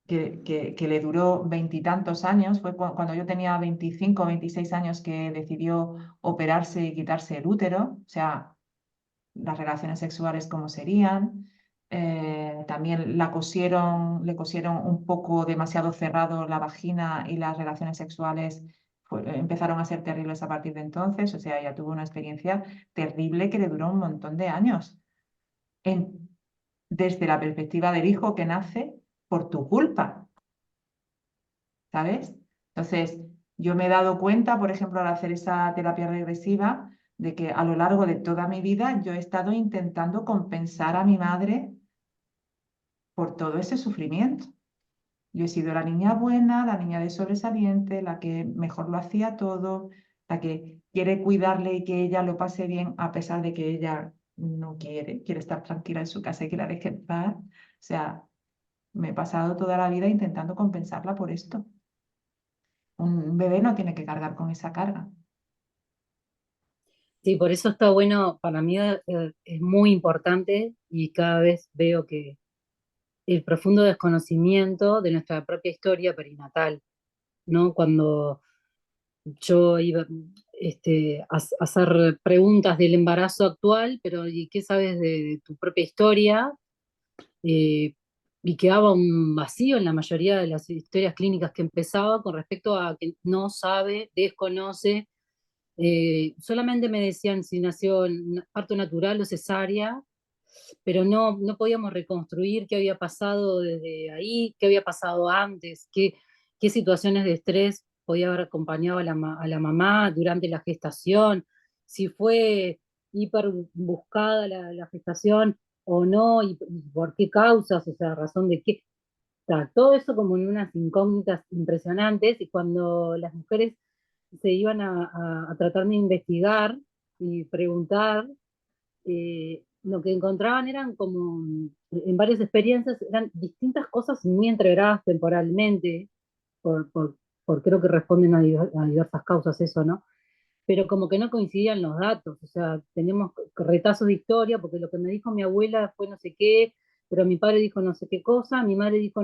que le duró veintitantos años. Fue cuando yo tenía 25 o 26 años que decidió operarse y quitarse el útero, o sea, las relaciones sexuales cómo serían. También le cosieron un poco demasiado cerrado la vagina y las relaciones sexuales empezaron a ser terribles a partir de entonces. O sea, ella tuvo una experiencia terrible que le duró un montón de años. Desde la perspectiva del hijo que nace por tu culpa, ¿sabes? Entonces, yo me he dado cuenta, por ejemplo, al hacer esa terapia regresiva, de que a lo largo de toda mi vida yo he estado intentando compensar a mi madre por todo ese sufrimiento. Yo he sido la niña buena, la niña de sobresaliente, la que mejor lo hacía todo, la que quiere cuidarle y que ella lo pase bien a pesar de que ella no quiere estar tranquila en su casa y que la deje en paz. O sea, me he pasado toda la vida intentando compensarla por esto. Un bebé no tiene que cargar con esa carga. Sí, por eso está bueno, para mí es muy importante y cada vez veo que el profundo desconocimiento de nuestra propia historia perinatal, ¿no? Cuando yo iba a hacer preguntas del embarazo actual, pero ¿y qué sabes de tu propia historia? Eh, y quedaba un vacío en la mayoría de las historias clínicas que empezaba con respecto a que no sabe, desconoce. Solamente me decían si nació en parto natural o cesárea, pero no podíamos reconstruir qué había pasado desde ahí, qué había pasado antes, qué situaciones de estrés podía haber acompañado a a la mamá durante la gestación, si fue hiper buscada la gestación o no, y por qué causas, o sea, razón de qué. O sea, todo eso como en unas incógnitas impresionantes, y cuando las mujeres se iban a tratar de investigar y preguntar, lo que encontraban eran como, en varias experiencias, eran distintas cosas muy entreveradas temporalmente, por, por, creo que responden a diversas causas eso, ¿no? Pero como que no coincidían los datos, o sea, tenemos retazos de historia, porque lo que me dijo mi abuela fue no sé qué, pero mi padre dijo no sé qué cosa, mi madre dijo,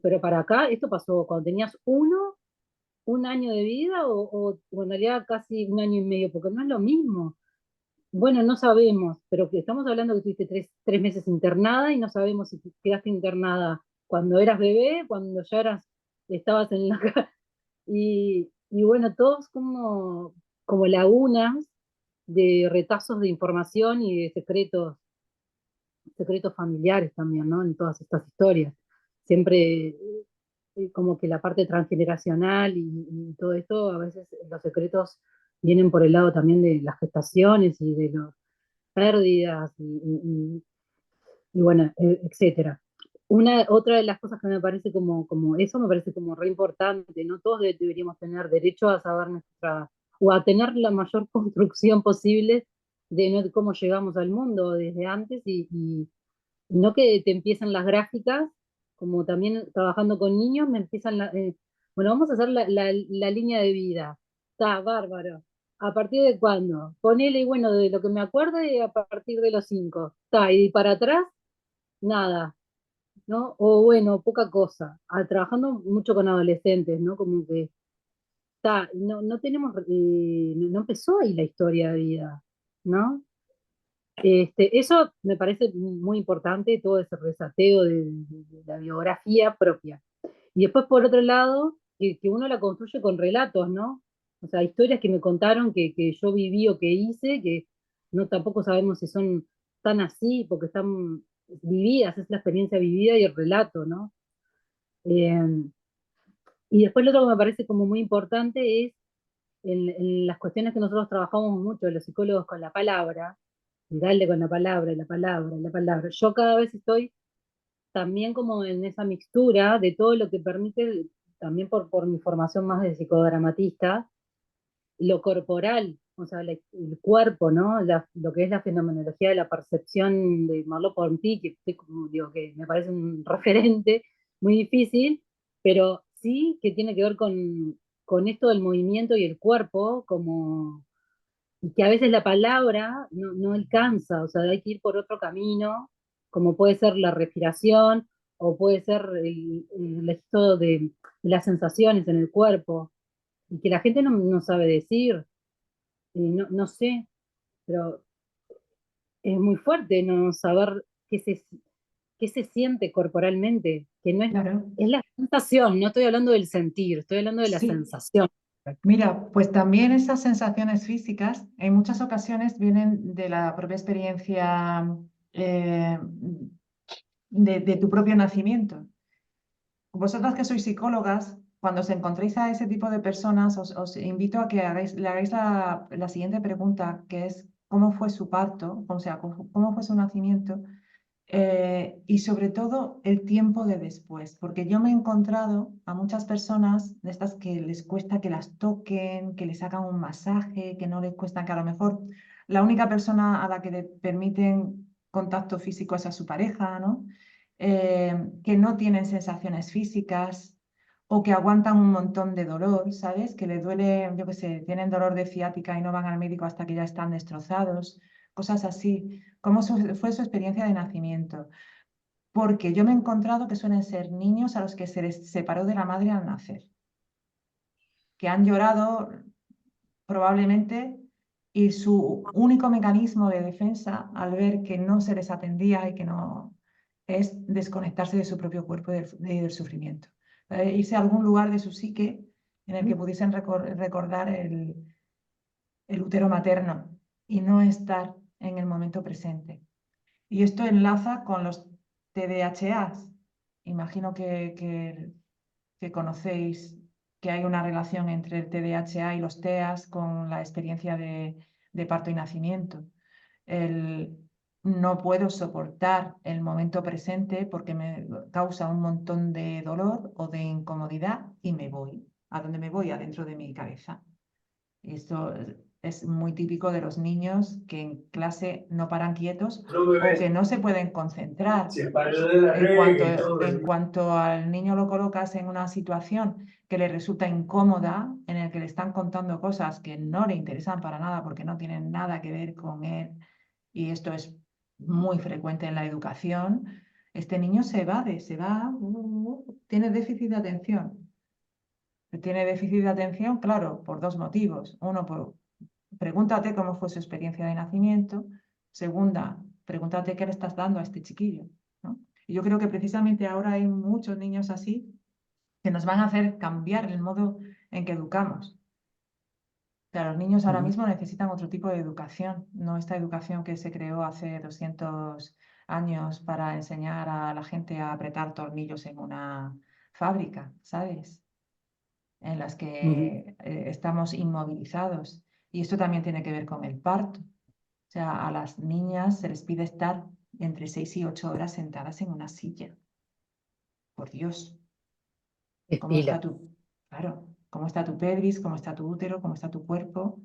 pero para acá, esto pasó cuando tenías un año de vida o en realidad casi un año y medio, porque no es lo mismo. Bueno, no sabemos, pero que estamos hablando que tuviste tres meses internada y no sabemos si quedaste internada cuando eras bebé, cuando ya estabas en la casa. Y bueno, todos como lagunas de retazos de información y de secretos familiares también, ¿no? En todas estas historias. Siempre como que la parte transgeneracional y todo esto, a veces los secretos vienen por el lado también de las gestaciones y de las pérdidas y bueno, etcétera. Otra de las cosas que me parece como eso, me parece como re importante, ¿no? Todos deberíamos tener derecho a saber o a tener la mayor construcción posible de ¿no? de cómo llegamos al mundo desde antes y no que te empiezan las gráficas, como también trabajando con niños, me empiezan bueno, vamos a hacer la línea de vida. Está bárbaro. ¿A partir de cuándo? Ponele, y bueno, de lo que me acuerdo, y a partir de los 5. Está, y para atrás, nada, ¿no? O bueno, poca cosa. Trabajando mucho con adolescentes, ¿no? Como que está, no tenemos, no empezó ahí la historia de vida, ¿no? Eso me parece muy importante, todo ese resateo de la biografía propia. Y después, por otro lado, que uno la construye con relatos, ¿no? O sea, historias que me contaron que yo viví o que hice, que no tampoco sabemos si son tan así, porque están vividas, es la experiencia vivida y el relato, ¿no? Eh, y después lo otro que me parece como muy importante es en las cuestiones que nosotros trabajamos mucho, los psicólogos, con la palabra, y darle con la palabra, la palabra, la palabra. Yo cada vez estoy también como en esa mixtura de todo lo que permite, también por mi formación más de psicodramatista, lo corporal, o sea, el cuerpo, ¿no? Lo que es la fenomenología de la percepción de Merleau-Ponty, que digo, que me parece un referente muy difícil, pero sí que tiene que ver con esto del movimiento y el cuerpo, como, y que a veces la palabra no alcanza, o sea, hay que ir por otro camino, como puede ser la respiración, o puede ser el esto de las sensaciones en el cuerpo, y que la gente no sabe decir, no sé, pero es muy fuerte no saber qué se siente corporalmente, que no es, Claro, es la sensación, no estoy hablando del sentir, estoy hablando de la sí. sensación. Mira, pues también esas sensaciones físicas en muchas ocasiones vienen de la propia experiencia eh, de tu propio nacimiento. Vosotras que sois psicólogas, cuando os encontréis a ese tipo de personas, os invito a que le hagáis la siguiente pregunta, que es ¿cómo fue su parto? O sea, ¿cómo fue su nacimiento? Y sobre todo el tiempo de después, porque yo me he encontrado a muchas personas de estas que les cuesta que las toquen, que les hagan un masaje, que no les cuesta, que a lo mejor la única persona a la que le permiten contacto físico es a su pareja, ¿no? Que no tienen sensaciones físicas o que aguantan un montón de dolor, ¿sabes? Que les duele, yo qué sé, tienen dolor de ciática y no van al médico hasta que ya están destrozados, cosas así. ¿Cómo fue su experiencia de nacimiento? Porque yo me he encontrado que suelen ser niños a los que se les separó de la madre al nacer, que han llorado probablemente y su único mecanismo de defensa al ver que no se les atendía y que no es desconectarse de su propio cuerpo y del sufrimiento. Irse a algún lugar de su psique en el que pudiesen recordar el útero materno y no estar en el momento presente. Y esto enlaza con los TDAHs. Imagino que conocéis que hay una relación entre el TDAH y los TEAs con la experiencia de parto y nacimiento. El no puedo soportar el momento presente porque me causa un montón de dolor o de incomodidad y me voy. ¿A dónde me voy? Adentro de mi cabeza. Y esto es muy típico de los niños que en clase no paran quietos o que no se pueden concentrar. Se paró de la regla y todo. En cuanto al niño lo colocas en una situación que le resulta incómoda, en el que le están contando cosas que no le interesan para nada porque no tienen nada que ver con él, y esto es muy frecuente en la educación, este niño se evade, se va, tiene déficit de atención. Tiene déficit de atención, claro, por dos motivos. Uno, pregúntate cómo fue su experiencia de nacimiento. Segunda, pregúntate qué le estás dando a este chiquillo, ¿no? Y yo creo que precisamente ahora hay muchos niños así que nos van a hacer cambiar el modo en que educamos. O sea, los niños ahora mismo necesitan otro tipo de educación, no esta educación que se creó hace 200 años para enseñar a la gente a apretar tornillos en una fábrica, ¿sabes? En las que estamos inmovilizados. Y esto también tiene que ver con el parto. O sea, a las niñas se les pide estar entre 6 y 8 horas sentadas en una silla. Por Dios, Es ¿cómo está pila. claro, cómo está tu pelvis, cómo está tu útero, cómo está tu cuerpo,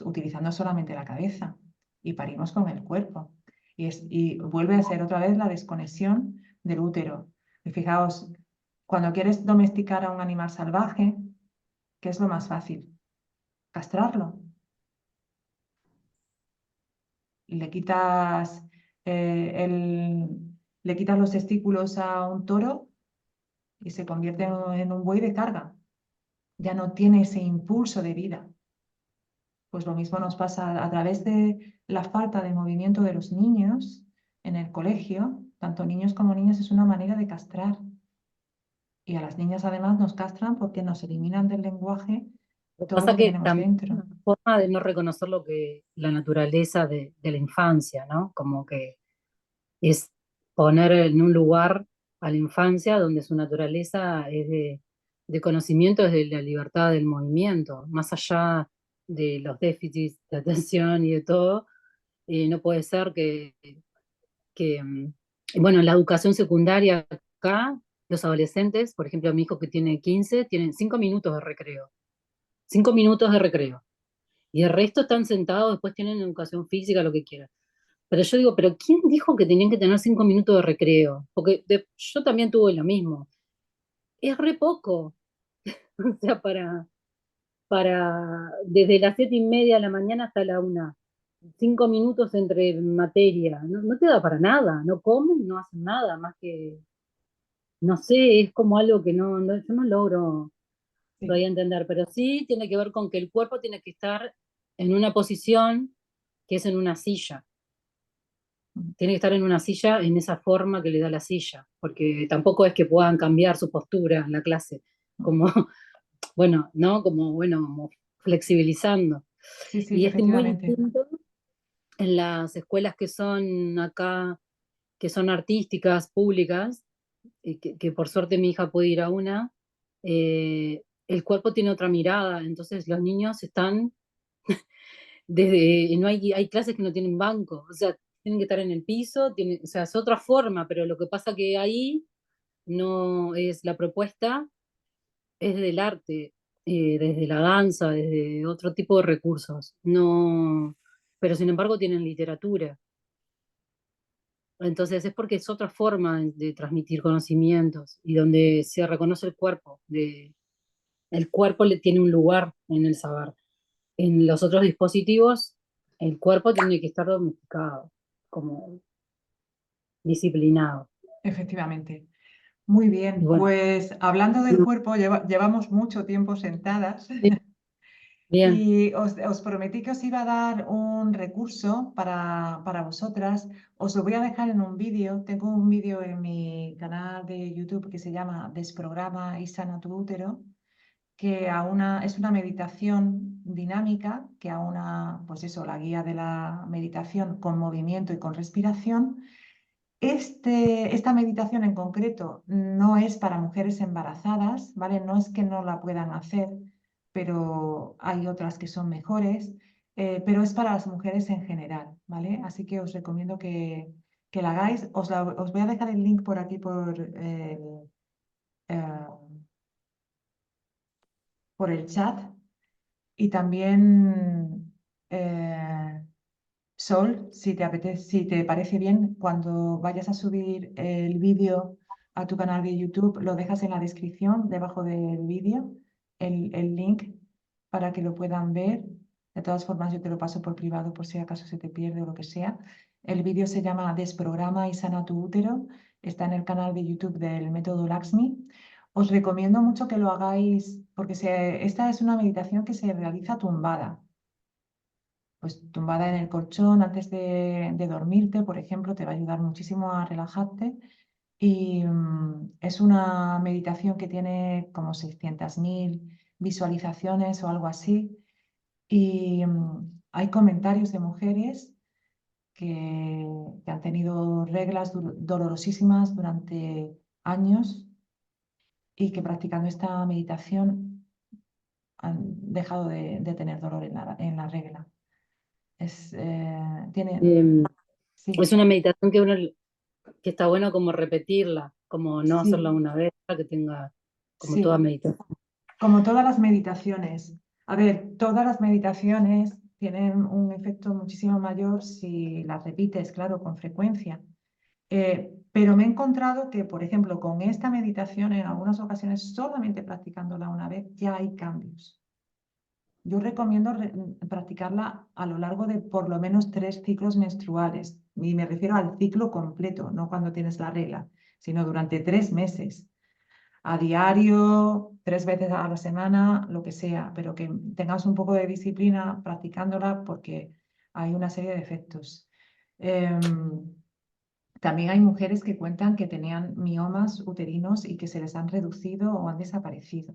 utilizando solamente la cabeza? Y parimos con el cuerpo. Y vuelve a ser otra vez la desconexión del útero. Y fijaos, cuando quieres domesticar a un animal salvaje, ¿qué es lo más fácil? Castrarlo. Le quitas, le quitas los testículos a un toro y se convierte en un buey de carga. Ya no tiene ese impulso de vida. Pues lo mismo nos pasa a través de la falta de movimiento de los niños en el colegio, tanto niños como niñas, es una manera de castrar. Y a las niñas además nos castran porque nos eliminan del lenguaje Lo que todo pasa lo que que tenemos también es dentro. una forma de no reconocer lo que la naturaleza de la infancia, ¿no? Como que es poner en un lugar a la infancia donde su naturaleza es de conocimiento, es de la libertad del movimiento, más allá de los déficits de atención y de todo, no puede ser que, bueno, en la educación secundaria acá, los adolescentes, por ejemplo, mi hijo que tiene 15, tienen 5 minutos de recreo, 5 minutos de recreo, y el resto están sentados, después tienen educación física, lo que quieran. Pero yo digo, ¿pero quién dijo que tenían que tener 5 minutos de recreo? Porque yo también tuve lo mismo. Es re poco. O sea, desde las 7:30 de la mañana hasta la 1. 5 minutos entre materia, no te da para nada, no comen, no hacen nada más que, no sé, es como algo que yo no logro Sí, todavía entender, pero sí tiene que ver con que el cuerpo tiene que estar en una posición que es en una silla. Tiene que estar en una silla en esa forma que le da la silla, porque tampoco es que puedan cambiar su postura en la clase, como, bueno, ¿no? Como flexibilizando. sí, sí, Y es muy efectivamente. distinto en las escuelas que son acá, que son artísticas, públicas, que por suerte mi hija puede ir a una, el cuerpo tiene otra mirada, entonces los niños están no hay clases que no tienen banco, o sea, tienen que estar en el piso, o sea, es otra forma, pero lo que pasa que ahí no es la propuesta, es del arte, desde la danza, desde otro tipo de recursos, no, pero sin embargo tienen literatura. Entonces es porque es otra forma de transmitir conocimientos y donde se reconoce el cuerpo, el cuerpo le tiene un lugar en el saber. En los otros dispositivos, el cuerpo tiene que estar domesticado, como disciplinado. Efectivamente. Muy Y bien, bueno, pues hablando del cuerpo, llevamos mucho tiempo sentadas sí, bien, y os prometí que os iba a dar un recurso para vosotras. Os lo voy a dejar en un vídeo. Tengo un vídeo en mi canal de YouTube que se llama Desprograma y sana tu útero, que es una meditación dinámica que aúna, pues eso, la guía de la meditación con movimiento y con respiración. Esta meditación en concreto no es para mujeres embarazadas, ¿vale? No es que no la puedan hacer, pero hay otras que son mejores, pero es para las mujeres en general, ¿vale? Así que os recomiendo que la hagáis. Os voy a dejar el link por aquí eh, por el chat y también Sol, si te apetece, si te parece bien, cuando vayas a subir el vídeo a tu canal de YouTube, lo dejas en la descripción, debajo del vídeo, el link para que lo puedan ver. De todas formas, yo te lo paso por privado por si acaso se te pierde o lo que sea. El vídeo se llama Desprograma y sana tu útero. Está en el canal de YouTube del método Laxmi. Os recomiendo mucho que lo hagáis porque esta es una meditación que se realiza tumbada. Pues tumbada en el colchón antes de dormirte, por ejemplo, te va a ayudar muchísimo a relajarte. Y es una meditación que tiene como 600.000 visualizaciones o algo así. Y hay comentarios de mujeres que han tenido reglas dolorosísimas durante años y que practicando esta meditación han dejado de tener dolor en la regla. Tiene, eh, sí, es una meditación que está bueno como repetirla, como no hacerla sí, una vez, que tenga como toda sí, meditación. como todas las meditaciones. A ver, todas las meditaciones tienen un efecto muchísimo mayor si las repites, claro, con frecuencia. Pero me he encontrado que, por ejemplo, con esta meditación, en algunas ocasiones, solamente practicándola una vez, ya hay cambios. Yo recomiendo practicarla a lo largo de por lo menos 3 ciclos menstruales. Y me refiero al ciclo completo, no cuando tienes la regla, sino durante 3 meses. A diario, 3 veces a la semana, lo que sea, pero que tengas un poco de disciplina practicándola porque hay una serie de efectos. Em, También hay mujeres que cuentan que tenían miomas uterinos y que se les han reducido o han desaparecido,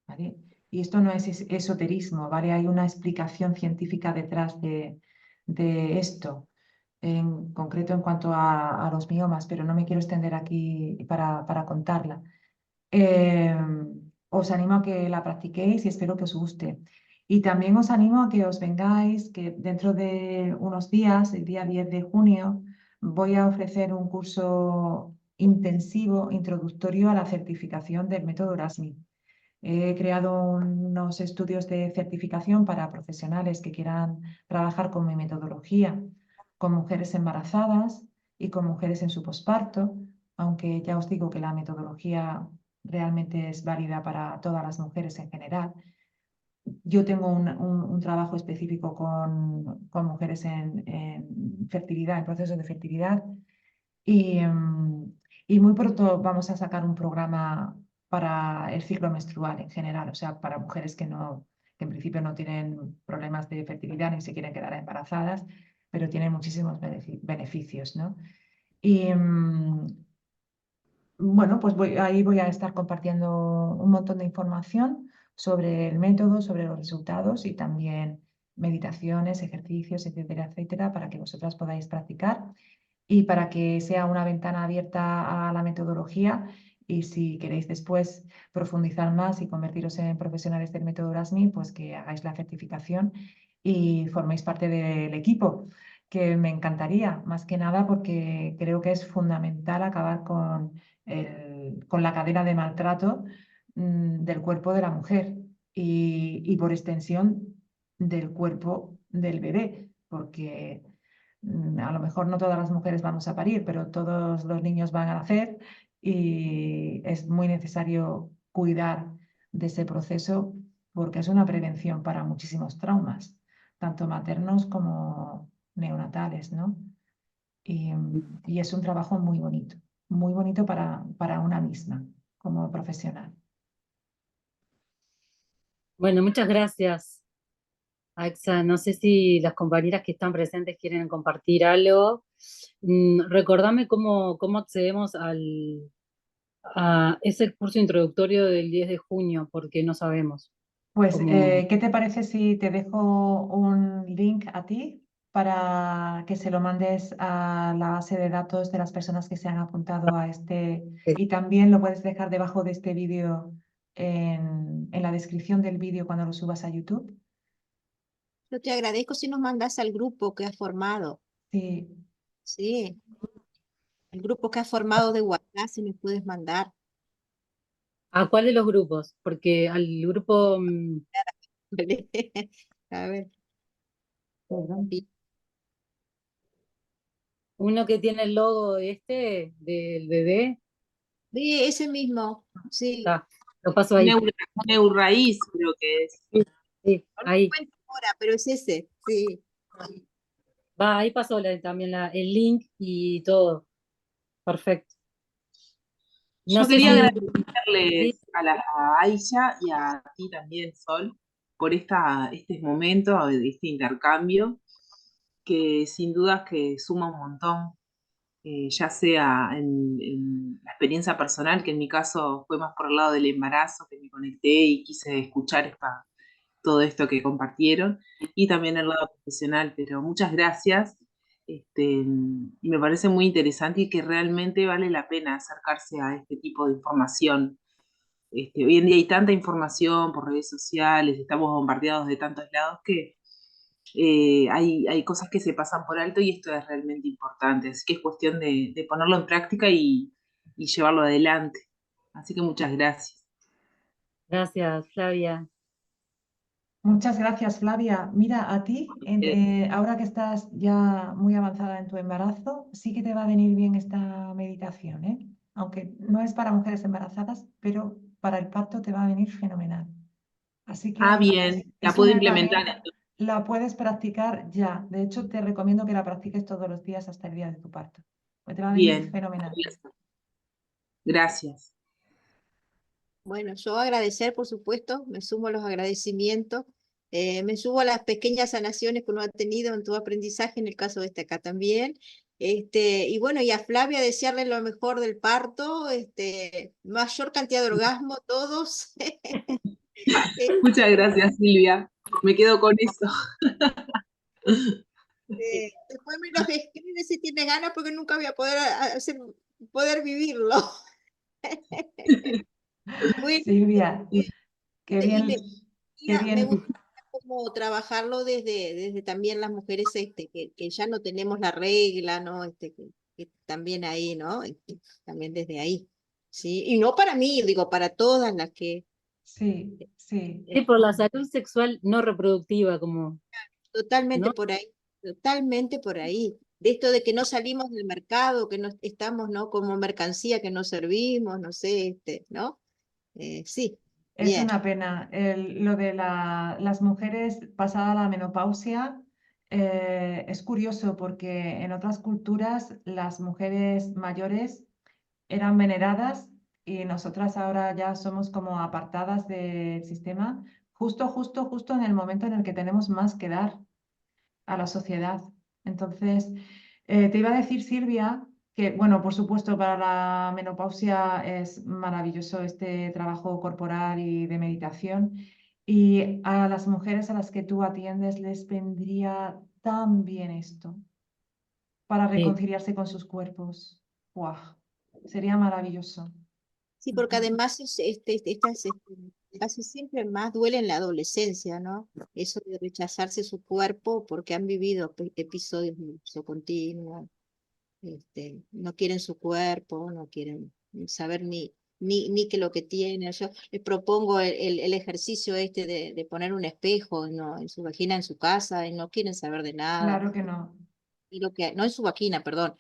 ¿vale? Y esto no es esoterismo, ¿vale? Hay una explicación científica detrás de esto, en concreto en cuanto a los miomas, pero no me quiero extender aquí para contarla. Eh, Os animo a que la practiquéis y espero que os guste. Y también os animo a que os vengáis, que dentro de unos días, el día 10 de junio, voy a ofrecer un curso intensivo introductorio a la certificación del método Erasmi. He creado unos estudios de certificación para profesionales que quieran trabajar con mi metodología, con mujeres embarazadas y con mujeres en su posparto, aunque ya os digo que la metodología realmente es válida para todas las mujeres en general. yo tengo un trabajo específico con mujeres en fertilidad, en procesos de fertilidad, y, y muy pronto vamos a sacar un programa para el ciclo menstrual en general, o sea, para mujeres que en principio no tienen problemas de fertilidad ni se quieren quedar embarazadas, pero tienen muchísimos beneficios, ¿no? Y bueno, pues ahí voy a estar compartiendo un montón de información sobre el método, sobre los resultados y también meditaciones, ejercicios, etcétera, etcétera, para que vosotras podáis practicar y para que sea una ventana abierta a la metodología. Y si queréis después profundizar más y convertiros en profesionales del método Erasmi, pues que hagáis la certificación y forméis parte del equipo, que me encantaría, más que nada porque creo que es fundamental acabar con la cadena de maltrato del cuerpo de la mujer y por extensión del cuerpo del bebé, porque a lo mejor no todas las mujeres vamos a parir, pero todos los niños van a nacer y es muy necesario cuidar de ese proceso porque es una prevención para muchísimos traumas, tanto maternos como neonatales, ¿no? Y es un trabajo muy bonito para una misma como profesional. Bueno, muchas gracias, Aixa. No sé si las compañeras que están presentes quieren compartir algo. Recordame cómo accedemos a ese curso introductorio del 10 de junio, porque no sabemos Pues, cómo. ¿qué te parece si te dejo un link a ti para que se lo mandes a la base de datos de las personas que se han apuntado a este? Y también lo puedes dejar debajo de este vídeo en la descripción del vídeo cuando lo subas a YouTube. Yo te agradezco si nos mandas al grupo que has formado. Sí, Sí, el grupo que has formado de WhatsApp, si me puedes mandar. ¿A cuál de los grupos? Porque al grupo, A ver, perdón. sí, uno que tiene el logo del bebé, sí, ese mismo, sí. está, lo paso ahí. Un Euraíz creo que es. Sí, No lo ahí. encuentro ahora, pero es ese, sí. Va, ahí pasó también el link y todo. Perfecto. No Yo sé quería si. Sí. agradecerles a Aisha y a ti también, Sol, por este momento, este intercambio, que sin dudas que suma un montón, ya sea en la experiencia personal, que en mi caso fue más por el lado del embarazo, que me conecté y quise escuchar todo esto que compartieron, y también el lado profesional, pero muchas gracias. Y me parece muy interesante y que realmente vale la pena acercarse a este tipo de información. Hoy en día hay tanta información por redes sociales, estamos bombardeados de tantos lados que hay cosas que se pasan por alto y esto es realmente importante. Así que es cuestión de ponerlo en práctica y llevarlo adelante. Así que muchas gracias. Gracias, Flavia. Muchas gracias, Flavia. Mira, a ti, ahora que estás ya muy avanzada en tu embarazo, sí que te va a venir bien esta meditación, ¿eh? Aunque no es para mujeres embarazadas, pero para el parto te va a venir fenomenal. Así Ah, que bien, la es puedo una implementar. herramienta, la puedes practicar ya. De hecho, te recomiendo que la practiques todos los días hasta el día de tu parto, pues te va a venir Bien, fenomenal. gracias. Bueno, yo agradecer, por supuesto, me sumo a los agradecimientos, me sumo a las pequeñas sanaciones que uno ha tenido en tu aprendizaje, en el caso de este acá también. Y bueno, y a Flavia desearle lo mejor del parto, mayor cantidad de orgasmo, todos. Muchas gracias, Silvia. Me quedo con eso. Después me los escribe si tienes ganas, porque nunca voy a poder vivirlo. Bueno, Silvia, qué y me, bien, qué me bien. gusta como trabajarlo desde también las mujeres que ya no tenemos la regla, ¿no? Que también ahí, ¿no? También desde ahí, ¿sí? Y no para mí, digo, para todas las que Sí, sí. Sí, por la salud sexual no reproductiva, totalmente ¿no? por ahí, totalmente por ahí. De esto de que no salimos del mercado, que no estamos, ¿no? Como mercancía que no servimos, no sé, ¿no? Sí, Es Bien. una pena. Lo de las mujeres pasada la menopausia es curioso porque en otras culturas las mujeres mayores eran veneradas y nosotras ahora ya somos como apartadas del sistema, justo en el momento en el que tenemos más que dar a la sociedad. Entonces, te iba a decir, Silvia, que, bueno, por supuesto, para la menopausia es maravilloso este trabajo corporal y de meditación. Y a las mujeres a las que tú atiendes les vendría tan bien esto para Sí. reconciliarse con sus cuerpos. ¡Guau! Sería maravilloso. Sí, porque Ujú. además casi siempre más duele en la adolescencia, ¿no? Eso de rechazarse su cuerpo porque han vivido episodios de abuso continuo, no quieren su cuerpo, no quieren saber ni qué lo que tienen. Yo les propongo el ejercicio de poner un espejo, ¿no? En su vagina en su casa y no quieren saber de nada. Claro que no. Y no en su vagina, perdón,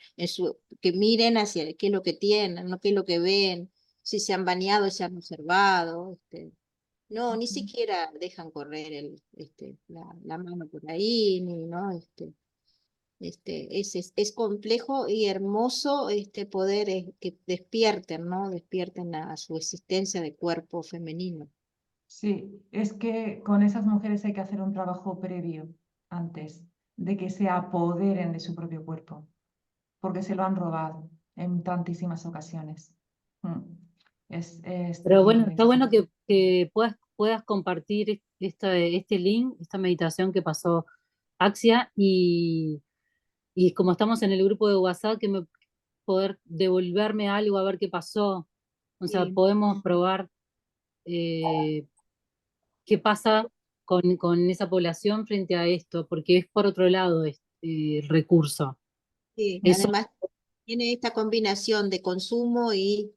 que miren hacia qué es lo que tienen, no qué es lo que ven, si se han bañado, si han observado, no, ni Ujú. siquiera dejan correr la mano por ahí, ni, ¿no? Es complejo y hermoso poder que despierten, ¿no? Despierten a su existencia de cuerpo femenino. Sí, es que con esas mujeres hay que hacer un trabajo previo antes de que se apoderen de su propio cuerpo, porque se lo han robado en tantísimas ocasiones. Mm. Es Pero bueno, terrible está esto. bueno que puedas compartir este link, esta meditación que pasó Axia, y como estamos en el grupo de WhatsApp, poder devolverme algo a ver qué pasó. O sea, Sí, podemos probar eh, qué pasa con esa población frente a esto, porque es por otro lado el recurso. sí. Eso, Además, tiene esta combinación de consumo y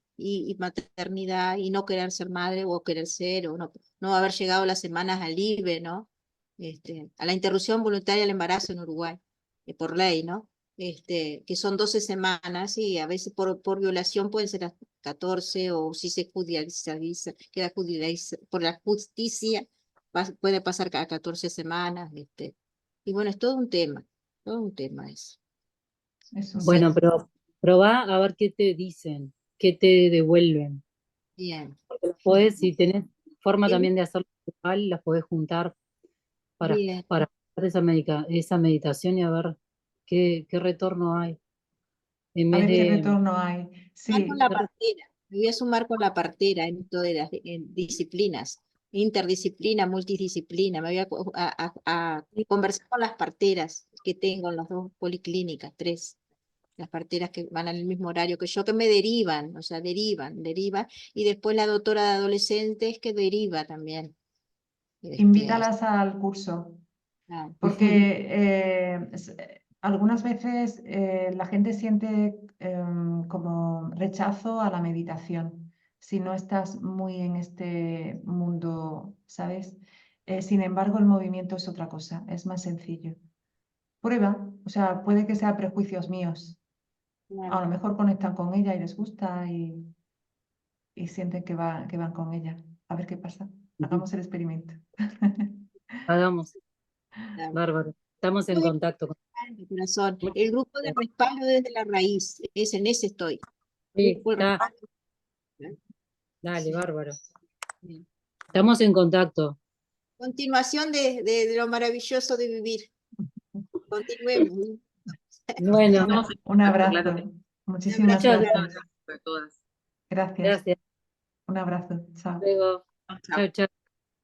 maternidad y no querer ser madre o querer ser o no haber llegado las semanas al IVE, ¿no? A la interrupción voluntaria del embarazo en Uruguay, por ley, ¿no? Que son 12 semanas y a veces por violación pueden ser hasta 14 o si se judicializa, queda por la justicia, puede pasar cada 14 semanas, y bueno, es todo un tema eso. Es un Sí, bueno, tema. pero probá a ver qué te dicen, qué te devuelven. bien. Si tenés forma Bien, también de hacerlo grupal, las podés juntar bien. para hacer esa meditación y a ver qué retorno hay. En A vez ver qué de... retorno hay. Sumar con Sí, la partera. Me voy a sumar con la partera en todas las disciplinas, interdisciplina, multidisciplina. Me voy a conversar con las parteras que tengo en las dos policlínicas, tres. Las parteras que van al mismo horario que yo, que me derivan, o sea, derivan. Y después la doctora de adolescentes que deriva también. invítalas al curso. Ah, Porque algunas veces la gente siente como rechazo a la meditación si no estás muy en este mundo, ¿sabes? Sin embargo, el movimiento es otra cosa, es más sencillo. Prueba, o sea, puede que sean prejuicios míos. A claro. lo mejor conectan con ella y les gusta y sienten que van con ella. A ver qué pasa. Hagamos el experimento. Hagamos, Claro. bárbaro. Estamos en contacto. Mi corazón. Muchas El grupo de gracias. respaldo desde la raíz, en ese estoy. Sí, Grupo de está, respaldo. ¿Eh? dale, Sí, bárbaro. bien. Estamos en contacto. Continuación de lo maravilloso de vivir. Continuemos. Bueno, Estamos en Un contacto, claro. abrazo. Un Muchísimas abrazo muchas grande. gracias. gracias. A todas. Gracias. Gracias. Un abrazo. Hasta Chao. luego. Chao, chao. Chao, chao.